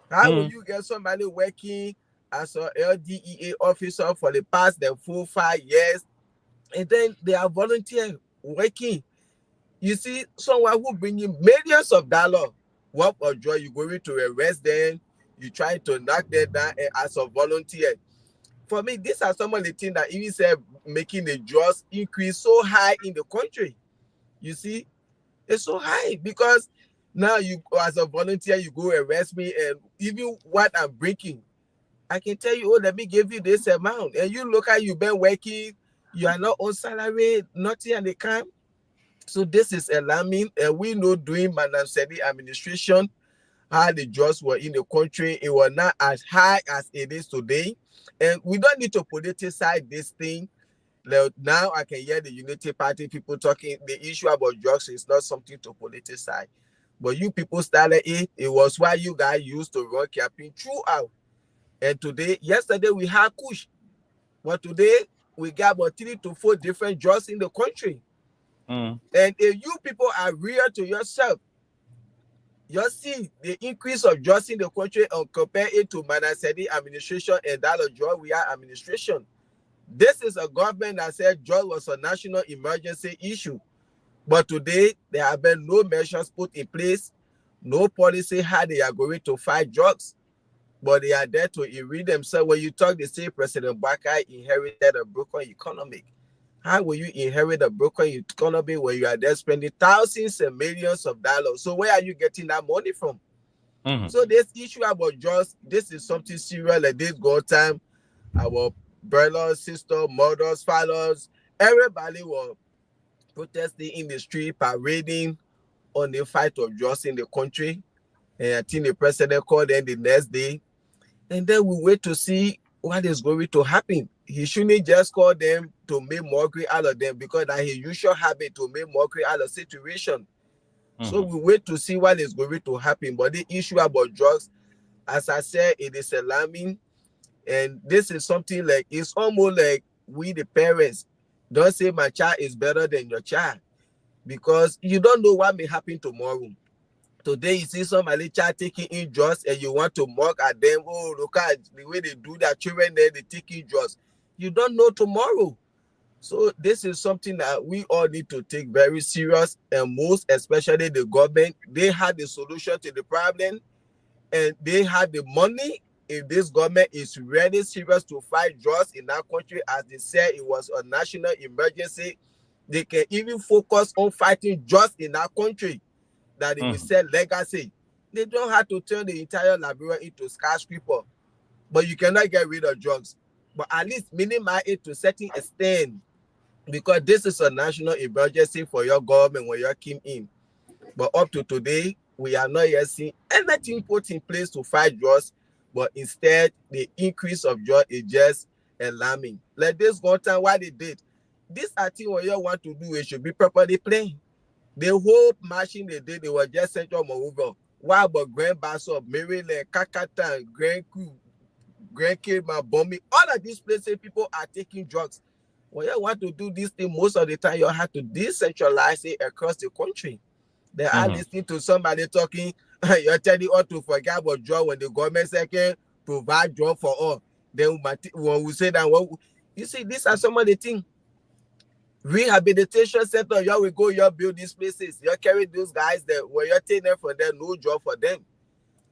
How will you get somebody working as a LDEA officer for the past 4-5 years, and then they are volunteer working? You see, someone who bring in millions of dollars, what or joy, you going to arrest them, you try to knock them down as a volunteer. For me, these are some of the things that even said making the drugs increase so high in the country. You see, it's so high because now you, as a volunteer, you go arrest me, and even what I'm breaking, I can tell you, oh, let me give you this amount. And you look at you've been working, you are not on salary, nothing on the camp. So this is alarming. And we know during Madam Sedi administration, how the drugs were in the country, it was not as high as it is today. And we don't need to politicize this thing. Now I can hear the Unity Party people talking, the issue about drugs is not something to politicize. But you people started it. It was why you guys used to run campaign throughout. And today, yesterday we had Kush. But today, we got about 3 to 4 different drugs in the country. And if you people are real to yourself, you see the increase of drugs in the country and compare it to Madam Sedi administration and that of drug we are administration. This is a government that said drug was a national emergency issue. But today, there have been no measures put in place, no policy how they are going to fight drugs. but they are there to enrich themselves. When you talk, they say President Baka inherited a broken economy. How will you inherit a broken economy when you are there spending thousands and millions of dollars? So where are you getting that money from? So this issue about drugs, this is something serious. Like this go time, our brothers, sisters, mothers, fathers, everybody was protesting in the street, parading on the fight of drugs in the country. And I think the president called them the next day. And then we wait to see what is going to happen. He shouldn't just call them to make mockery out of them, because that's his usual habit, to make mockery out of situation. So we wait to see what is going to happen. But the issue about drugs, as I said, it is alarming. And this is something like, it's almost like we the parents don't say my child is better than your child, because you don't know what may happen tomorrow. Today you see somebody child taking in drugs and you want to mock at them. Oh, look at the way they do that. Children there, they taking drugs. You don't know tomorrow. So this is something that we all need to take very serious, and most especially the government. They had the solution to the problem, and they had the money. If this government is really serious to fight drugs in that country, as they said it was a national emergency, they can even focus on fighting drugs in that country, that they will sell legacy. They don't have to turn the entire Liberia into skyscraper, but you cannot get rid of drugs. But at least minimize it to a certain extent, because this is a national emergency for your government when you came in. But up to today, we are not yet seeing anything put in place to fight drugs, but instead, the increase of drugs is just alarming. Like this one time, what they did, this I think what you want to do, it should be properly planned. The whole machine they did, they were just Central Monrovia. What about Grand Bassop, Maryland, Kakatan, Grand Coup, Grand Kilma, Bombay, all of these places, people are taking drugs. When you want to do this thing, most of the time you have to decentralize it across the country. They are listening to somebody talking, you're telling us to forget about drugs when the government second provide drugs for all. Then when we say that, well, you see, these are some of the things. Rehabilitation center, you will go, you build these places, you carry those guys there, when you're taking them from there, no job for them.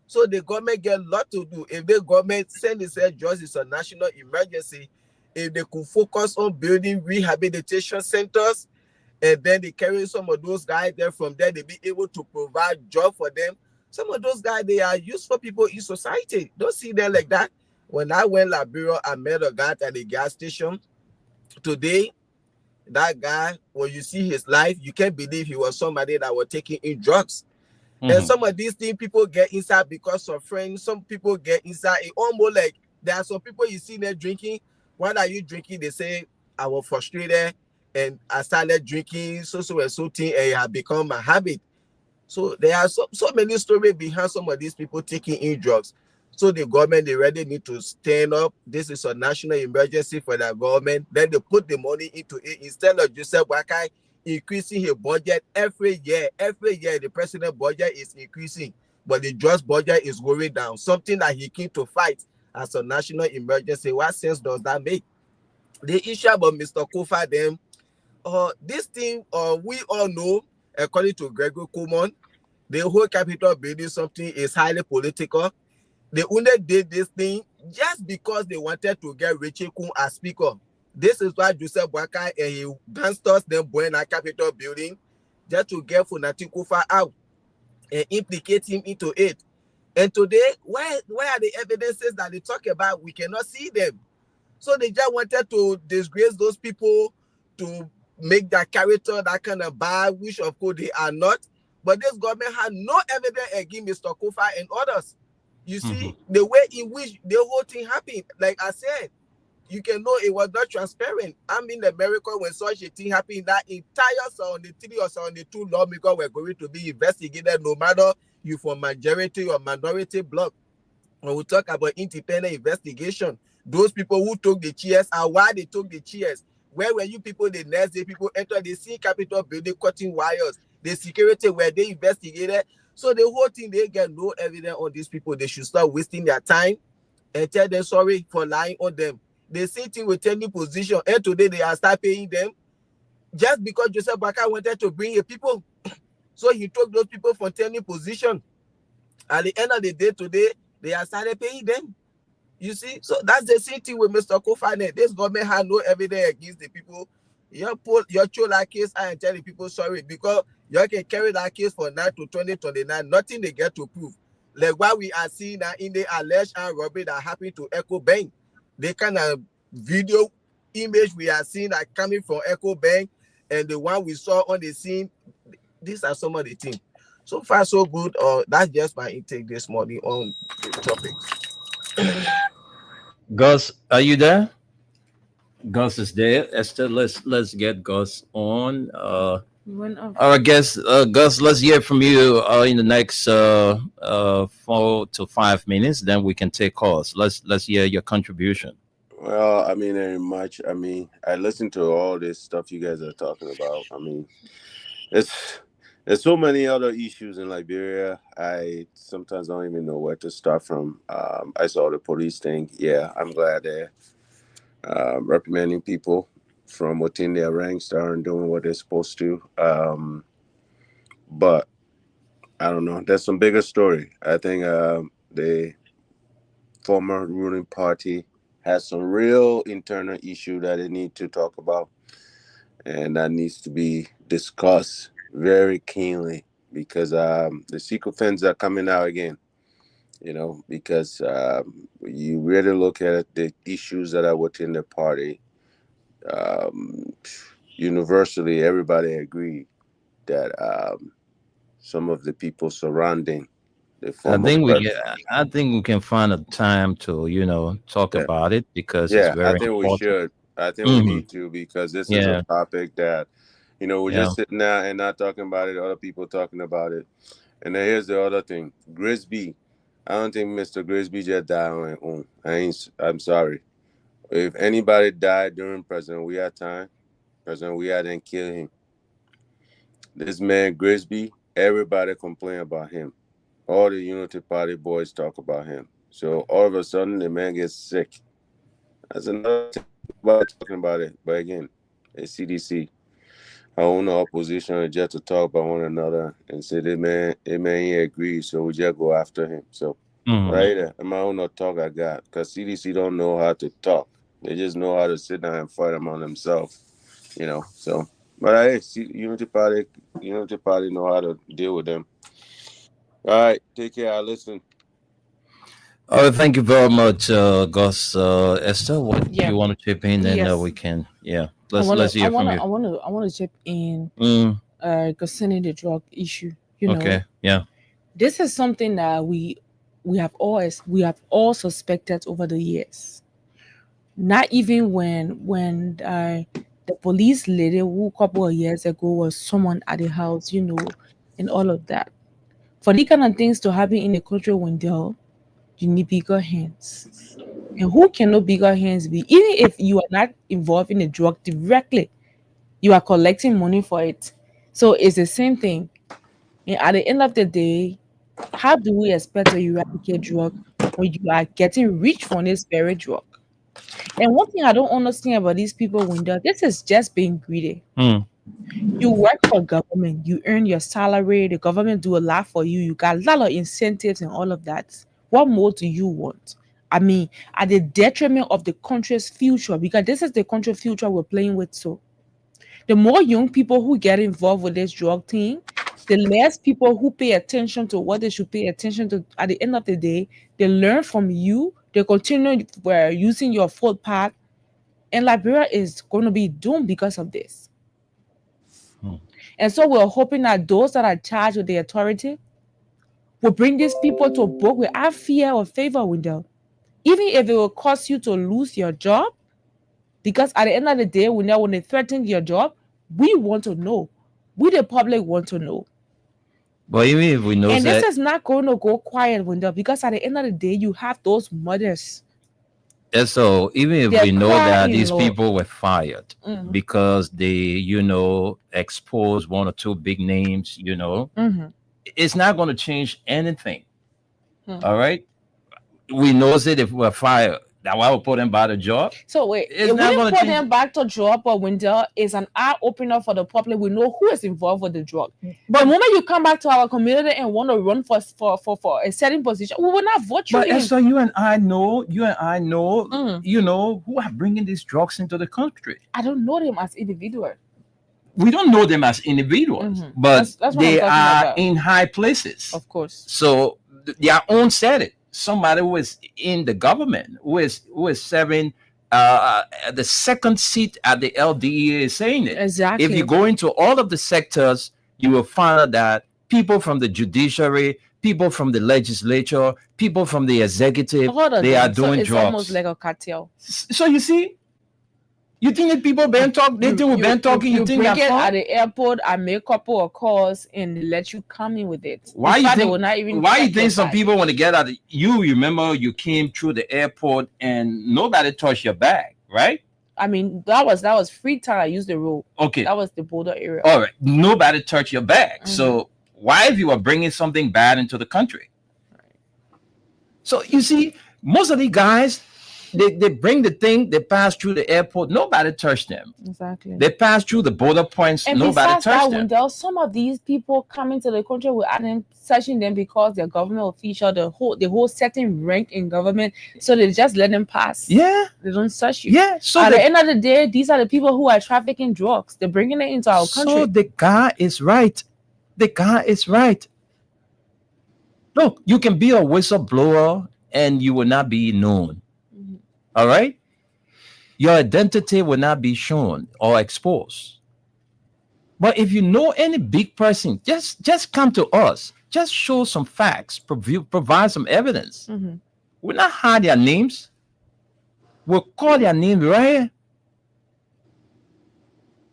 So the government get a lot to do. If the government send itself drugs is a national emergency, if they could focus on building rehabilitation centers, and then they carry some of those guys there from there, they be able to provide job for them. Some of those guys, they are useful people in society. Don't see them like that. When I went to Liberia, I met a guy at the gas station. Today, that guy, when you see his life, you can't believe he was somebody that was taking in drugs. And some of these things people get inside because of friends. Some people get inside. It almost like there are some people you see them drinking. What are you drinking? They say, I was frustrated and I started drinking so thing, and it had become a habit. So there are so many stories behind some of these people taking in drugs. So the government, they really need to stand up. This is a national emergency for the government. Then they put the money into it instead of Joseph Boakai increasing his budget every year. Every year, the president budget is increasing, but the drugs budget is going down. Something that he came to fight as a national emergency. What sense does that make? The issue about Mr. Kofa, them, this thing, we all know, according to Gregory Coleman, the whole Capitol building something is highly political. They only did this thing just because they wanted to get Richie Kun as speaker. This is why Joseph Boakai and his gangsters them burn a Capitol building just to get Funati Kofa out and implicate him into it. And today, where are the evidences that they talk about? We cannot see them. So they just wanted to disgrace those people, to make their character that kind of bad, which of course they are not. But this government had no evidence against Mr. Kofa and others. You see, the way in which the whole thing happened, like I said, you can know it was not transparent. I'm in America when such a thing happened, that entire 73 or 72 lawmakers were going to be investigated, no matter you from majority or minority bloc. When we talk about independent investigation, those people who took the chairs and why they took the chairs, where were you people the next day? People entered the same Capitol building, cutting wires. The security, where they investigated. So the whole thing, they get no evidence on these people. They should start wasting their time and tell them sorry for lying on them. The same thing with any position, and today they are start paying them just because Joseph Boakai wanted to bring a people. So he took those people from any position. At the end of the day today, they have started paying them. You see, so that's the same thing with Mr. Kofane. This government has no evidence against the people. You put your chola case and tell the people sorry because you can carry that case for 9 to 2029. Nothing they get to prove. Like what we are seeing now in the alleged armed robbery that happened to Echo Bank. The kind of video image we are seeing are coming from Echo Bank and the one we saw on the scene. These are some of the things. So far, so good. That's just my intake this morning on the topic. Gus, are you there? Gus is there. Esther, let's get Gus on. I guess Gus, let's hear from you in the next 4 to 5 minutes. Then we can take calls. Let's hear your contribution. Well, I mean, very much. I mean, I listen to all this stuff you guys are talking about. I mean, there's so many other issues in Liberia. I sometimes don't even know where to start from. I saw the police thing. Yeah, I'm glad they're reprimanding people from within their ranks and doing what they're supposed to. But I don't know. There's some bigger story. I think the former ruling party has some real internal issue that they need to talk about, and that needs to be discussed very keenly because the secret funds are coming out again. You know, because you really look at the issues that are within the party. Universally, everybody agreed that some of the people surrounding the former I think we can find a time to talk about it because it's very I think important. we should. I think we need to because this is a topic that we're just sitting there and not talking about it. Other people talking about it. And then here's the other thing, Grisby. I don't think Mr. Grisby just died on his own. I'm sorry. If anybody died during President Weah time, President Weah didn't kill him. This man Grisby, everybody complain about him. All the Unity Party boys talk about him. So all of a sudden the man gets sick. That's another thing about talking about it. But again, it's CDC. Our own opposition is just to talk about one another and say that man he agrees, so we just go after him. So right there, my own talk I got because CDC don't know how to talk; they just know how to sit down and fight among themselves, So, but hey, Unity Party know how to deal with them. All right, take care. I listen. Thank you very much, Gus. Esther, what do you want to chip in? And we can, let's hear from you. I want to chip in concerning the drug issue. Okay, yeah. This is something that we have all suspected over the years. Not even when the police lady who a couple of years ago was someone at the house, and all of that. For these kind of things to happen in a country window, you need bigger hands. And who can no bigger hands be? Even if you are not involved in the drug directly, you are collecting money for it. So it's the same thing. And at the end of the day, how do we expect to eradicate drug when you are getting rich from this very drug? And one thing I don't understand about these people, Window, this is just being greedy. You work for government, you earn your salary, the government do a lot for you, you got a lot of incentives and all of that. What more do you want? I mean, at the detriment of the country's future, because this is the country's future we're playing with. So the more young people who get involved with this drug thing, the less people who pay attention to what they should pay attention to. At the end of the day, they learn from you, they continue using your footpath, and Liberia is going to be doomed because of this. And so we're hoping that those that are charged with the authority will bring these people to a book without fear or favor with them. Even if it will cause you to lose your job, because at the end of the day, when they threaten your job, we want to know. We, the public, want to know. But even if we know and this is not going to go quiet, Window, because at the end of the day, you have those mothers. And so even if we know that these people were fired because they, exposed one or two big names, it's not going to change anything. All right. We know that if we're fired, That why we put them back to job. So wait, It's if we not didn't gonna put change. them back to job, or Wendell is an eye opener for the public. We know who is involved with the drug. But the moment you come back to our community and want to run for a certain position, we will not vote you But in. so you and I know, you know, who are bringing these drugs into the country. I don't know them as individuals. We don't know them as individuals, but That's what they I'm talking are about. in high places. Of course. So their own said it. Somebody who is in the government, who is serving the second seat at the LDA is saying it. Exactly. If you go into all of the sectors, you will find out that people from the judiciary, people from the legislature, people from the executive, they are doing it's drugs. almost like a cartel. So you see, you think that people been talk? They think we've been talking. You think bring that it fun? at the airport and make a couple of calls and let you come in with it. Why In you fact, they think? will not even Why you check think your some bag. people want to get out? You remember you came through the airport and nobody touched your bag, right? I mean, that was free time. I used the road. Okay. That was the border area. All right. Nobody touched your bag. So why, if you are bringing something bad into the country? So you see, most of these guys, they bring the thing, they pass through the airport, nobody touched them. Exactly. They pass through the border points, And nobody besides that, touched them. Wendell, some of these people come into the country without them searching them because they're government official, the whole certain rank in government, so they just let them pass. Yeah. They don't search you. Yeah. So at the end of the day, these are the people who are trafficking drugs. They're bringing it into our country. So the guy is right. The guy is right. Look, you can be a whistleblower and you will not be known. All right? Your identity will not be shown or exposed. But if you know any big person, just come to us. Just show some facts, provide some evidence. We'll not hide their names. We'll call their name right here.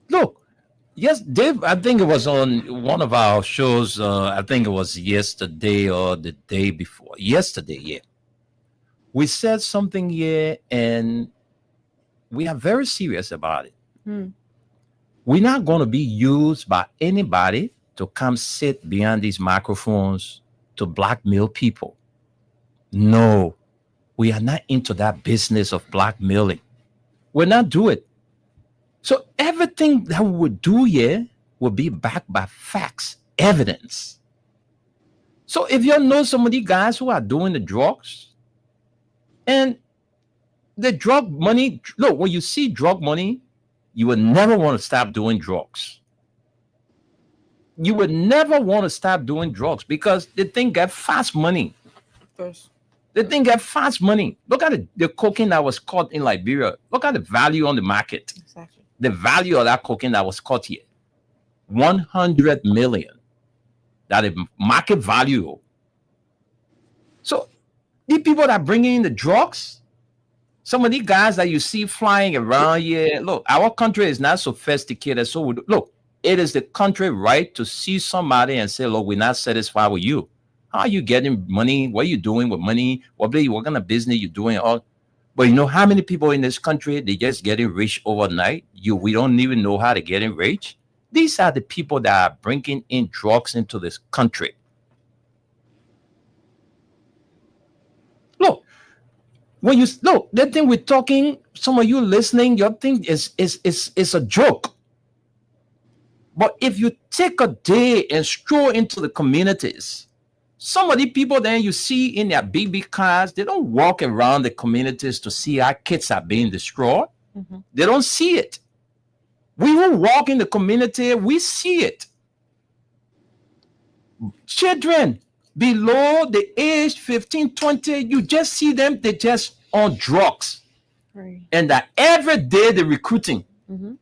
Look, yes, Dave, I think it was on one of our shows. I think it was yesterday or the day before. Yesterday, yeah. We said something here and we are very serious about it. We're not going to be used by anybody to come sit behind these microphones to blackmail people. No, we are not into that business of blackmailing. We're not doing it. So everything that we would do here will be backed by facts, evidence. So if you know some of these guys who are doing the drugs, and the drug money, look, when you see drug money, you will never want to stop doing drugs. You would never want to stop doing drugs because the thing get fast money. The thing get fast money. Look at the cocaine that was caught in Liberia. Look at the value on the market. Exactly. The value of that cocaine that was caught here. 100 million. That is market value. So the people that bring in the drugs, some of these guys that you see flying around here, look, our country is not sophisticated. So look, it is the country right to see somebody and say, look, we're not satisfied with you. How are you getting money? What are you doing with money? What kind of business you doing? All, but you know how many people in this country, they just getting rich overnight? We don't even know how to get rich. These are the people that are bringing in drugs into this country. Look, when you look, that thing we're talking, some of you listening, your thing is a joke. But if you take a day and stroll into the communities, some of the people that you see in their big cars, they don't walk around the communities to see how kids are being destroyed. They don't see it. We who walk in the community, we see it. Children below the age 15, 20, you just see them, they just on drugs. Right. And that every day they're recruiting,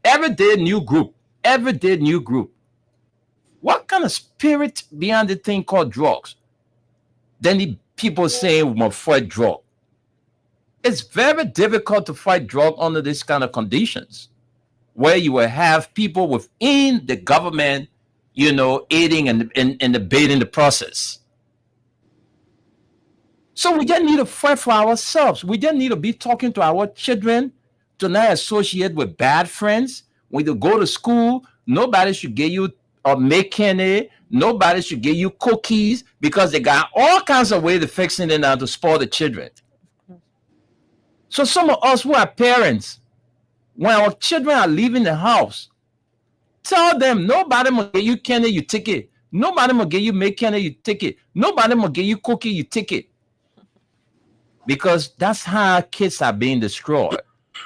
every day new group, every day new group. What kind of spirit behind the thing called drugs? Then the people say we must fight drug. It's very difficult to fight drug under this kind of conditions, where you will have people within the government, you know, aiding and debating the process. So we just need to fight for ourselves. We just need to be talking to our children, to not associate with bad friends. When you go to school, nobody should give you a make candy. Nobody should give you cookies because they got all kinds of ways of fixing it now to spoil the children. So some of us who are parents, when our children are leaving the house, tell them nobody will get you candy, you take it. Nobody will get you make candy, you take it. Nobody will get you cookie, you take it. Because that's how kids are being destroyed.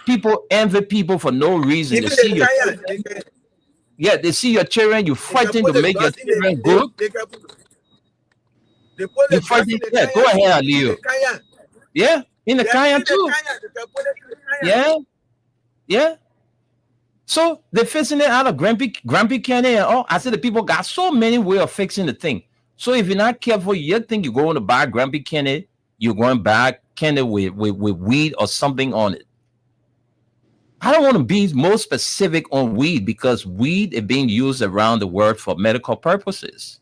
People envy people for no reason. Even They see your the yeah, they see your children, you fighting to make your children good. You fighting, yeah, go ahead, Leo. Yeah, in the Kaya too. Yeah, yeah. So they're fixing it out of Grumpy Candy and all. I said the people got so many ways of fixing the thing. So if you're not careful, you think you're going to buy Grumpy Candy, you're going to buy candy with weed or something on it. I don't want to be more specific on weed because weed is being used around the world for medical purposes.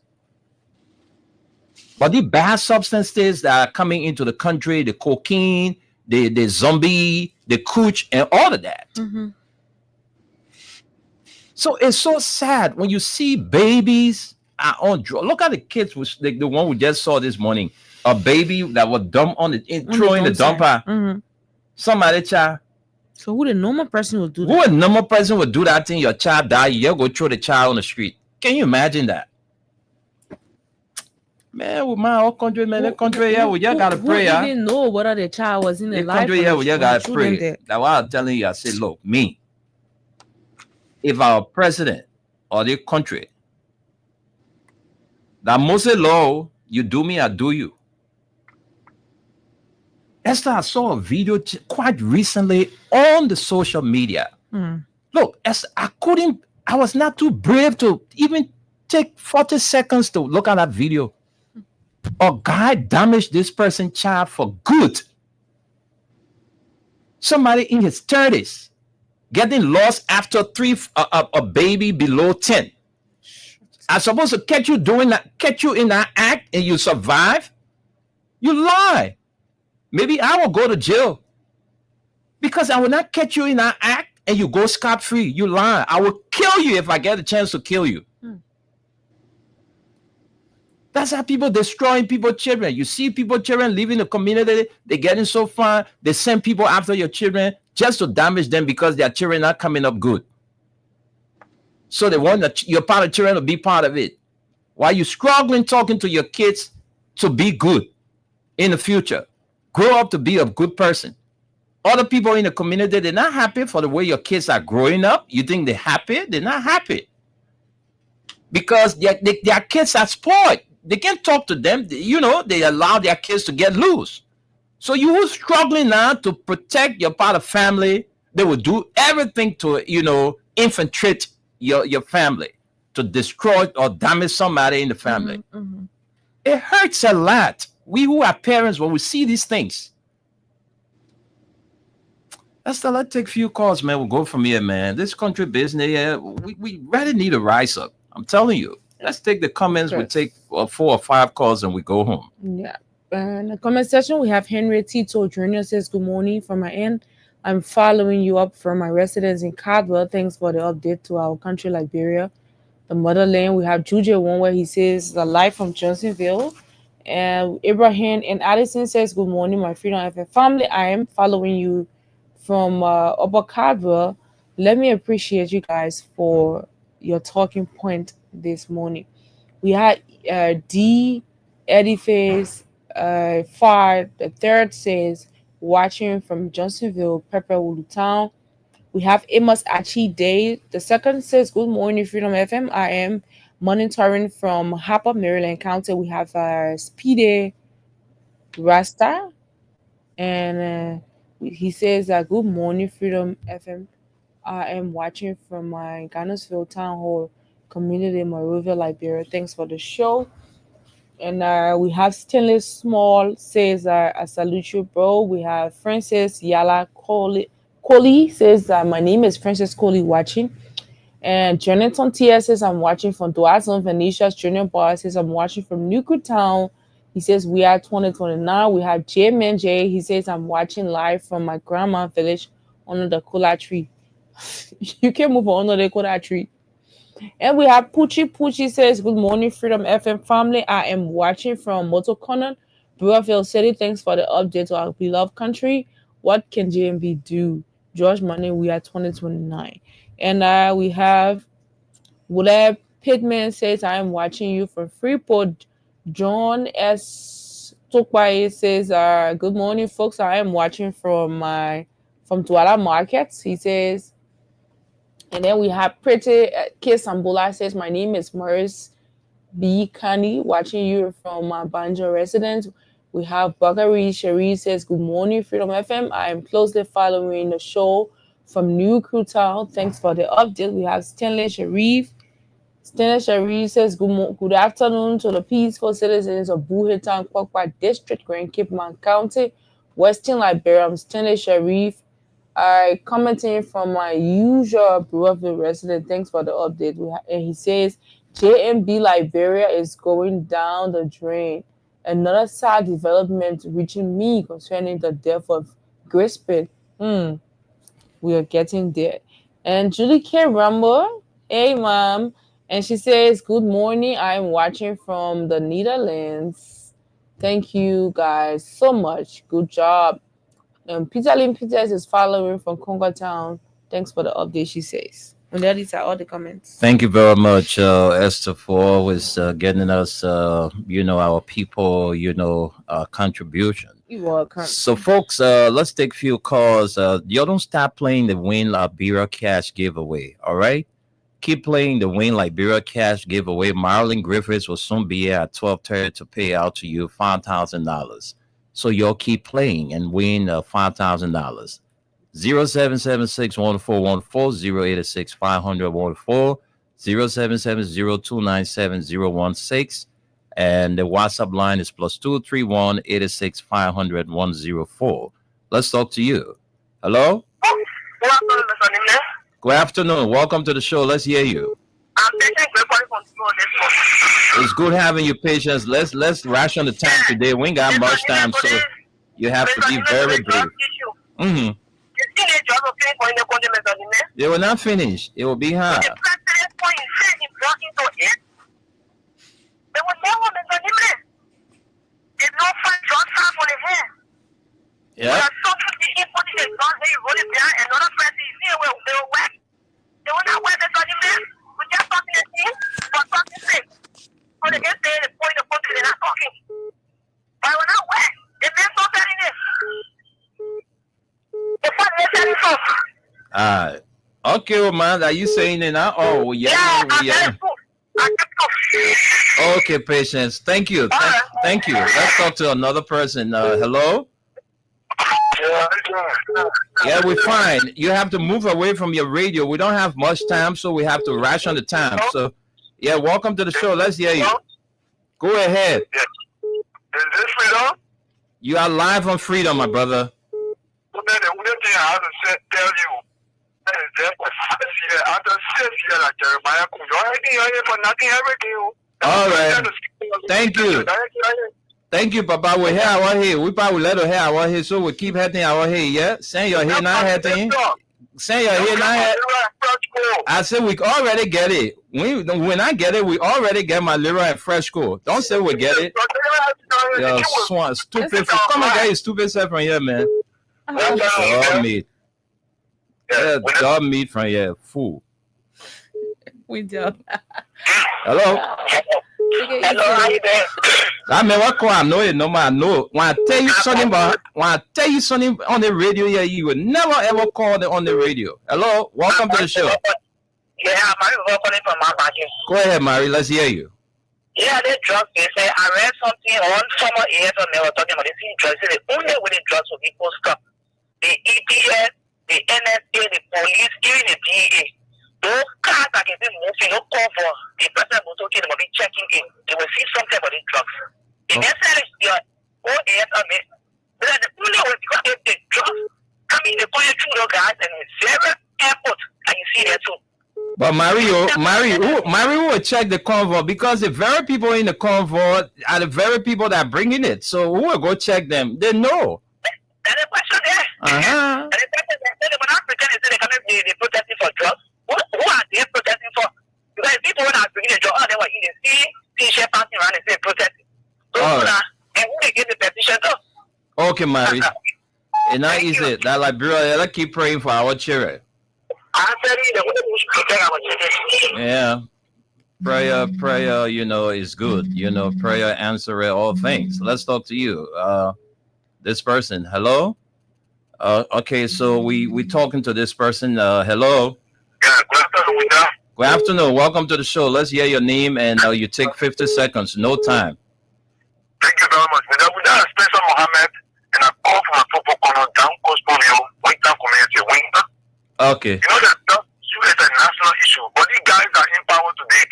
But the bad substances that are coming into the country, the cocaine, the zombie, the cooch, and all of that. Mm-hmm. So it's so sad when you see babies are on drugs. Look at the kids, the one we just saw this morning. A baby that was dumped on the throwing the dumper. Mm-hmm. Somebody child. So who the normal person would do that? Who a normal person would do that thing? Your child die, you go throw the child on the street. Can you imagine that? Man, with my whole country, man, that country, yeah, we just gotta pray. Who didn't know whether the child was in the life? Country, yeah, we just gotta pray. That's why I'm telling you, I said, look, me, if our president or the country, that Moses law, you do me, I do you. Esther, I saw a video quite recently on the social media. Look, Esther, I was not too brave to even take 40 seconds to look at that video. A guy damaged this person's child for good. Somebody in his 30s getting lost after a baby below 10. I'm supposed to catch you in that act and you survive. You lie. Maybe I will go to jail because I will not catch you in that act and you go scot-free. You lie. I will kill you if I get a chance to kill you. That's how people destroying people's children. You see people's children leaving the community. They're getting so far. They send people after your children just to damage them because their children are coming up good. So they want your part of children to be part of it. While you're struggling talking to your kids to be good in the future. Grow up to be a good person. Other people in the community, they're not happy for the way your kids are growing up. You think they're happy? They're not happy. Because their kids are spoiled. They can't talk to them. They allow their kids to get loose. So you who's struggling now to protect your part of family, they will do everything to, infiltrate your family, to destroy or damage somebody in the family. Mm-hmm. It hurts a lot. We who are parents, when we see these things. Let's take a few calls, man. We'll go from here, man. This country business, we really need to rise up. I'm telling you. Let's take the comments. We'll take 4 or 5 calls and we go home. Yeah. In the comment section, we have Henry Tito Jr. says, good morning from my end. I'm following you up from my residence in Caldwell. Thanks for the update to our country, Liberia, the motherland. We have Juju one where he says, the live from Johnsonville. And Abraham and Addison says, good morning, my Freedom FM family. I am following you from Upper Caldwell. Let me appreciate you guys for your talking point this morning. We had D. Ediface Far the third says, watching from Johnsonville, Pepperwood Town. We have Amos Achi Day. The second says, good morning, Freedom FM. I am monitoring from Harper, Maryland County. We have Speedy Rasta. And he says, good morning, Freedom FM. I am watching from my Ghannasville Town Hall community in Monrovia, Liberia. Thanks for the show. And we have Stanley Small says, I salute you, bro. We have Francis Yala Coley says, my name is Francis Coley watching. And Jonathan T.S. says, I'm watching from Duazon. Venetia's Junior Bar says, I'm watching from Newtown. He says, we are 2029. We have J-Man J. He says, I'm watching live from my grandma village under the cola tree. You can move on under the cola tree. And we have Poochie says, good morning, Freedom FM family. I am watching from Motoconon, Brewerville City. Thanks for the update to our beloved country. What can JMB do? George Money, we are 2029. And we have Wule Pittman says, I am watching you from Freeport. John S. Tokwaye says, good morning, folks. I am watching from Douala Markets. He says, and then we have Pretty K. Sambola says, my name is Morris B. Kani, watching you from Banjo residence. We have Bakari Sherry says, good morning, Freedom FM. I am closely following the show from New Crew Town. Thanks for the update. We have Stanley Sharif. Stanley Sharif says, good afternoon to the peaceful citizens of Buhitan, Kwakwa District, Grand Cape Man County, Western Liberia. I'm Stanley Sharif. I commenting from my usual Breville resident. Thanks for the update. And he says, JMB Liberia is going down the drain. Another sad development reaching me concerning the death of Crispin. We are getting there. And Julie K. Rambo, hey, mom. And she says, good morning. I'm watching from the Netherlands. Thank you guys so much. Good job. And Peter Lynn Peters is following from Congo Town. Thanks for the update, she says. And these are all the comments. Thank you very much, Esther, for always getting us, our people, contribution. You're welcome. So, folks, let's take a few calls. You don't stop playing the Win Liberia Cash giveaway, all right? Keep playing the Win Liberia Cash giveaway. Marlon Griffiths will soon be here at 12:30 to pay out to you $5,000. So you'll keep playing and win $5,000. 0776-1414, 086-500-14, 0770-297-016. And the WhatsApp line is +231 86-500-104. Let's talk to you. Hello? Good afternoon. Welcome to the show. Let's hear you. It's good having your patience. Let's ration the time today. We ain't got much time, so you have to be very brief. They will not finish. It will be hard. Yeah. Okay, well, man, are you saying it now? Oh, yeah. Okay, patience. Thank you. Thank you. Let's talk to another person. Hello? Yeah, we're fine. You have to move away from your radio. We don't have much time, so we have to ration the time. So, yeah, welcome to the show. Let's hear you. Go ahead. Is this Freedom? You are live on Freedom, my brother. The only thing I have to tell you is that after 6 years, like Jeremiah, you're here for nothing, everything. All right. Thank you. Thank you, Papa. We're here our here. We probably let her here our here, so we keep heading our here, yeah? Send your here, not heading. Send your here, not head. I said we already get it. When I get it, we already get my Lyra and Fresco. Don't say we get it. Yeah, swan, stupid. Come and get your stupid self from here, man. Dog meat. Yeah, dog meat from here, fool. We do. Hello. Hello, how you doing? I mean, what I know it, no man, no. When I tell you something on the radio, yeah, you would never ever call it on the radio. Hello, welcome to the show. Yeah, Mary, calling from my market. Go ahead, Mary. Let's hear you. Yeah, they drugs. They say I read something on summer years when they were talking about the drugs. The only way the drugs will be stop. The EPS, the NSA, the police, even the DA. Those cars that can be moving, no cover. The person who's talking about be checking in. They will see something about the drugs. The NSA is your OAS on it. The only way because they take drugs. I mean, they put you through those guys and it's zero airport. And you see there too. But Mario will check the convoy because the very people in the convoy are the very people that are bringing it. So who will go check them? They know. And the question there. And the question there, when African is they protesting for drugs, who are they protesting for? Because people when are bringing the drugs, they were in the sea, t-shirt passing around and say protesting. So and who they give the petition to? Okay, Mary. It's not easy. That Liberia, let's keep praying for our children. Yeah. Prayer, is good. Prayer answers all things. Let's talk to you. This person. Hello? Okay, so we talking to this person. Hello? Good afternoon. Welcome to the show. Let's hear your name and you take 50 seconds. No time. Thank you very much. Without Spencer Mohammed, and I call from a football corner down Coast Bonio, Winter Community, Winter. Okay. You know that it's a national issue, but these guys are in power today.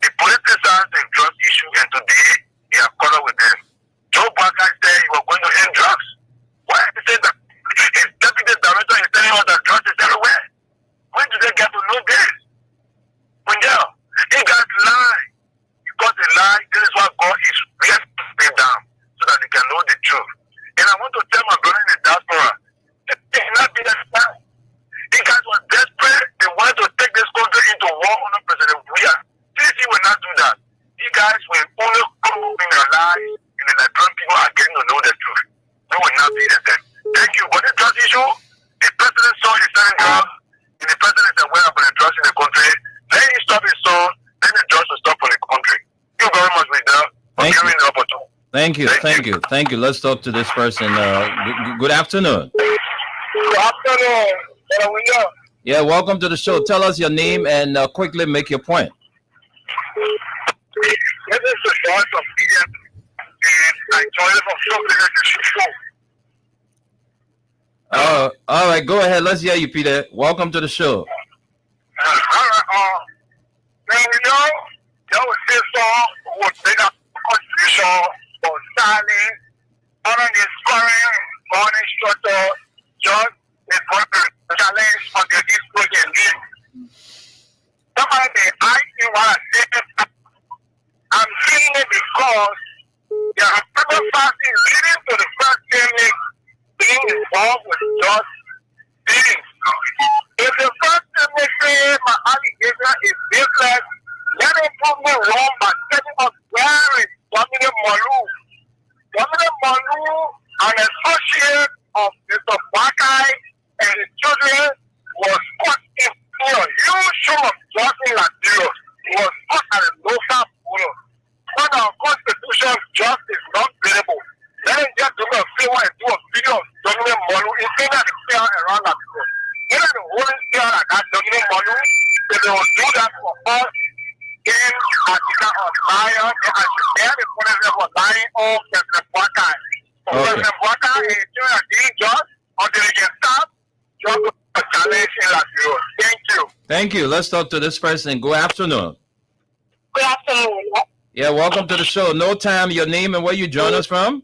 The politicians, the drug issue, and today they are caught up with them. Joe Biden said he was going to end drugs. Why did he say that? His deputy director is telling us that drugs is everywhere. When do they get to know this? Wendell, these guys lie. Because they lie, this is why God is really down so that they can know the truth. And I want to tell my brother in the diaspora, they cannot be that time. These guys were desperate. They wanted to take this country into war under President Weah. CC will not do that. These guys will only come in their lives, and the Nigerian people are getting to know the truth. We will not be the same. Thank you. But the trust issue, the president saw his selling drugs, and the president is aware about the drugs in the country. Let him stop his son, then the drugs will stop for the country. Thank you very much, Mr. Thank you. Let's talk to this person. Good afternoon. Good afternoon. Yeah, welcome to the show. Tell us your name and quickly make your point. This is the choice of PDM, and I joined from show. All right, go ahead. Let's hear you, Peter. Welcome to the show. Now we know there was this song was made up constitution for Stalin, under the scoring morning instructor, just before the challenge for the this project. Somebody may I see what I say. I'm saying it because there are several factors leading to the first thing being involved with just being. If the first thing they say my allegation is baseless, let them prove me wrong by setting up where is Dominic Molu. Dominic Molu, an associate of Mr. Bakai and his children, was caught in a huge show of justice like Nigeria. He was caught at a local bonus. When our constitution justice is not available, let them just do a favor and do a video of Dominic Molu in Kenya to clear around that because when the whole clear like that Dominic Molu, they will do that for us in Africa or Lion, and I should bear the punishment for lying on President Bakai. So President Bakai is doing a deal just until they can stop just a challenge in Lazio. Thank you. Thank you. Let's talk to this person. Good afternoon. Good afternoon. Yeah, welcome to the show. No time, your name and where you join us from?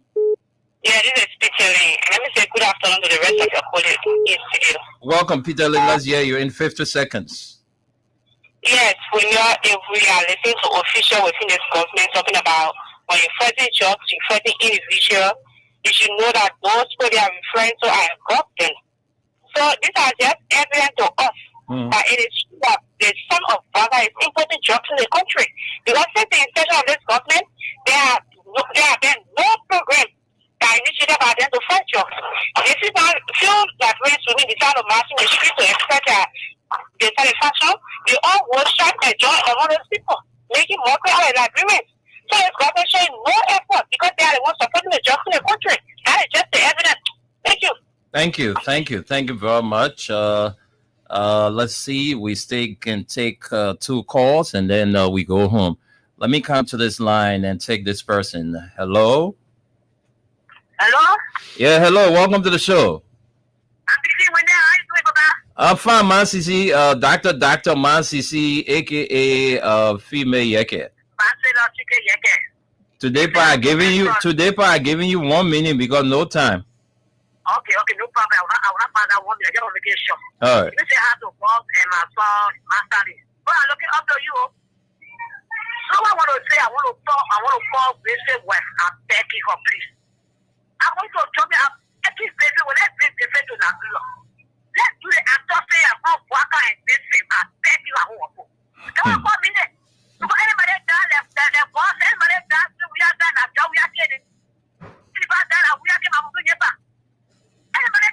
Yeah, this is Peter Lee. Let me say good afternoon to the rest of your colleagues. Welcome, Peter Lee. Let's hear you in 50 seconds. Yes, if we are listening to official within this government talking about when you're fighting jobs, you're fighting individual, you should know that those people they are referring to are government. So these are just evidence to us that it is true that the son of Baga is importing jobs in the country. Because since the inception of this government, there have been no program that initiated by them to fight jobs. This is not feel that when we decide to march in the street to expect the satisfaction, they all will strike and join among those people, making mockery out of the agreement. So the government showing no effort because they are the ones supporting the jobs in the country. That is just the evidence. Thank you. Thank you very much. Let's see. We can take 2 calls and then we go home. Let me come to this line and take this person. Hello? Hello? Yeah, hello. Welcome to the show. I'm busy with that. How you doing, Baba? I'm fine, Man CC. Dr. Man CC, aka female Yeke. Today, I giving you 1 minute because no time. Okay, no problem. I will not find out 1 minute. I get on vacation. All right. You say how to walk and my son, my study. But I'm looking up to you. So I want to say, I want to call Bishop West and beg her, please. I want to tell me, every baby, when I bring the baby to Nigeria, let's do the actor say, I'm going to walk out and this thing, and beg you at home. Come on, 1 minute. Because anybody done, the boss, anybody done, we are done, we are getting. If I done, we are getting, I'm going to get back. Anybody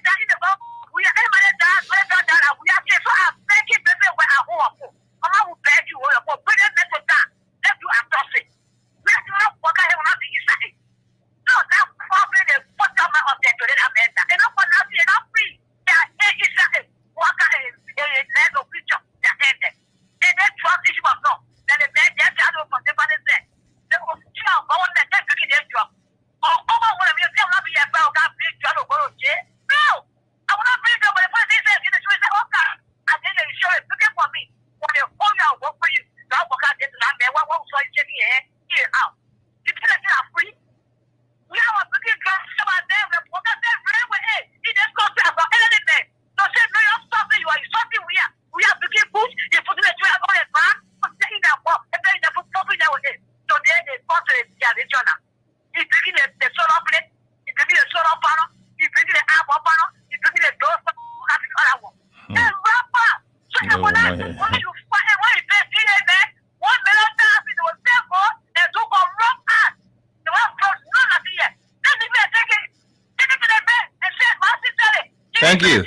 Thank you.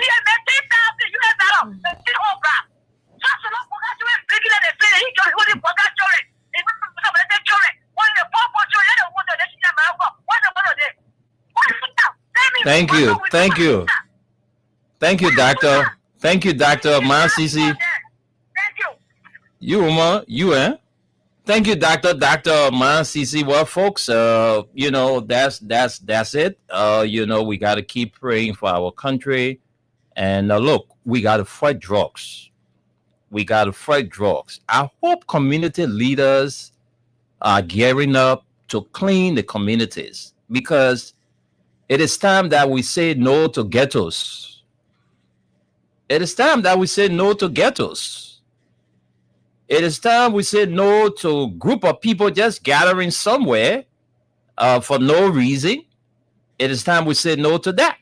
Thank you. Thank you. Thank you, Doctor. Thank you, Dr. Mansisi. Thank you, Dr. Mansisi. Well, folks, you know, that's it. You know, we got to keep praying for our country. And look, we got to fight drugs. We got to fight drugs. I hope community leaders are gearing up to clean the communities, because it is time that we say no to ghettos. It is time that we say no to ghettos. It is time we say no to a group of people just gathering somewhere for no reason. It is time we say no to that.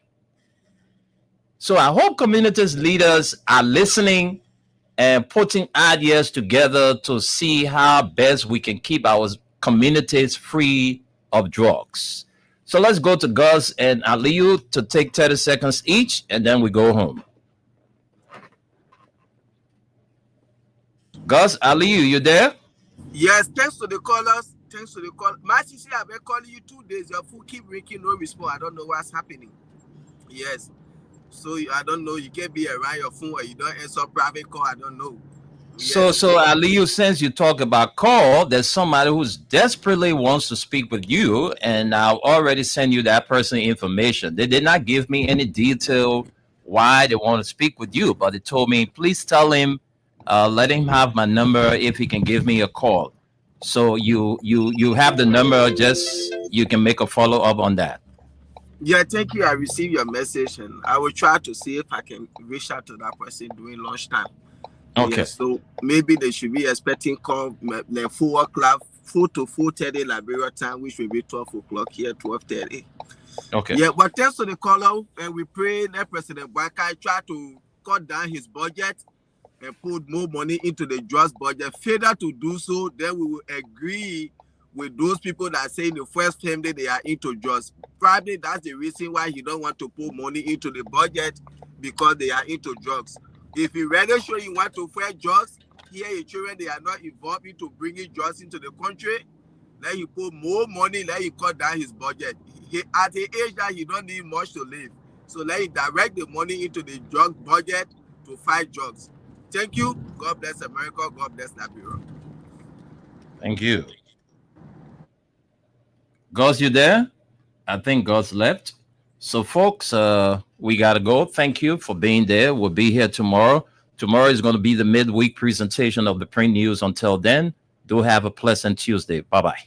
So I hope communities leaders are listening and putting ideas together to see how best we can keep our communities free of drugs. So let's go to Gus and Aliyu to take 30 seconds each, and then we go home. Gus, Aliyu, you there? Yes, thanks to the callers. Thanks to the call. My sister, I've been calling you 2 days. Your phone keep ringing, no response. I don't know what's happening. Yes. So I don't know. You can't be around your phone or you don't answer private call. I don't know. Yes. So Aliyu, since you talk about call, there's somebody who's desperately wants to speak with you, and I'll already send you that person information. They did not give me any detail why they want to speak with you, but they told me, please tell him, let him have my number if he can give me a call. So you have the number, just you can make a follow-up on that. Yeah, thank you. I received your message, and I will try to see if I can reach out to that person during lunchtime. Okay. Yeah, so maybe they should be expecting call like 4 o'clock, 4 to 4:30 Liberia time, which will be 12 o'clock here, 12:30. Okay. Yeah, but thanks to the caller, and we pray that President Baka try to cut down his budget and put more money into the drugs budget. Failure to do so, then we will agree with those people that say in the first term that they are into drugs. Probably that's the reason why he don't want to put money into the budget, because they are into drugs. If you really sure you want to fight drugs, here your children, they are not involved into bringing drugs into the country, let you put more money, let you cut down his budget. At the age that he don't need much to live. So let you direct the money into the drug budget to fight drugs. Thank you. God bless America. God bless Liberia. Thank you. Gus, you there? I think Gus left. So, folks, we got to go. Thank you for being there. We'll be here tomorrow. Tomorrow is going to be the midweek presentation of the print news. Until then, do have a pleasant Tuesday. Bye-bye.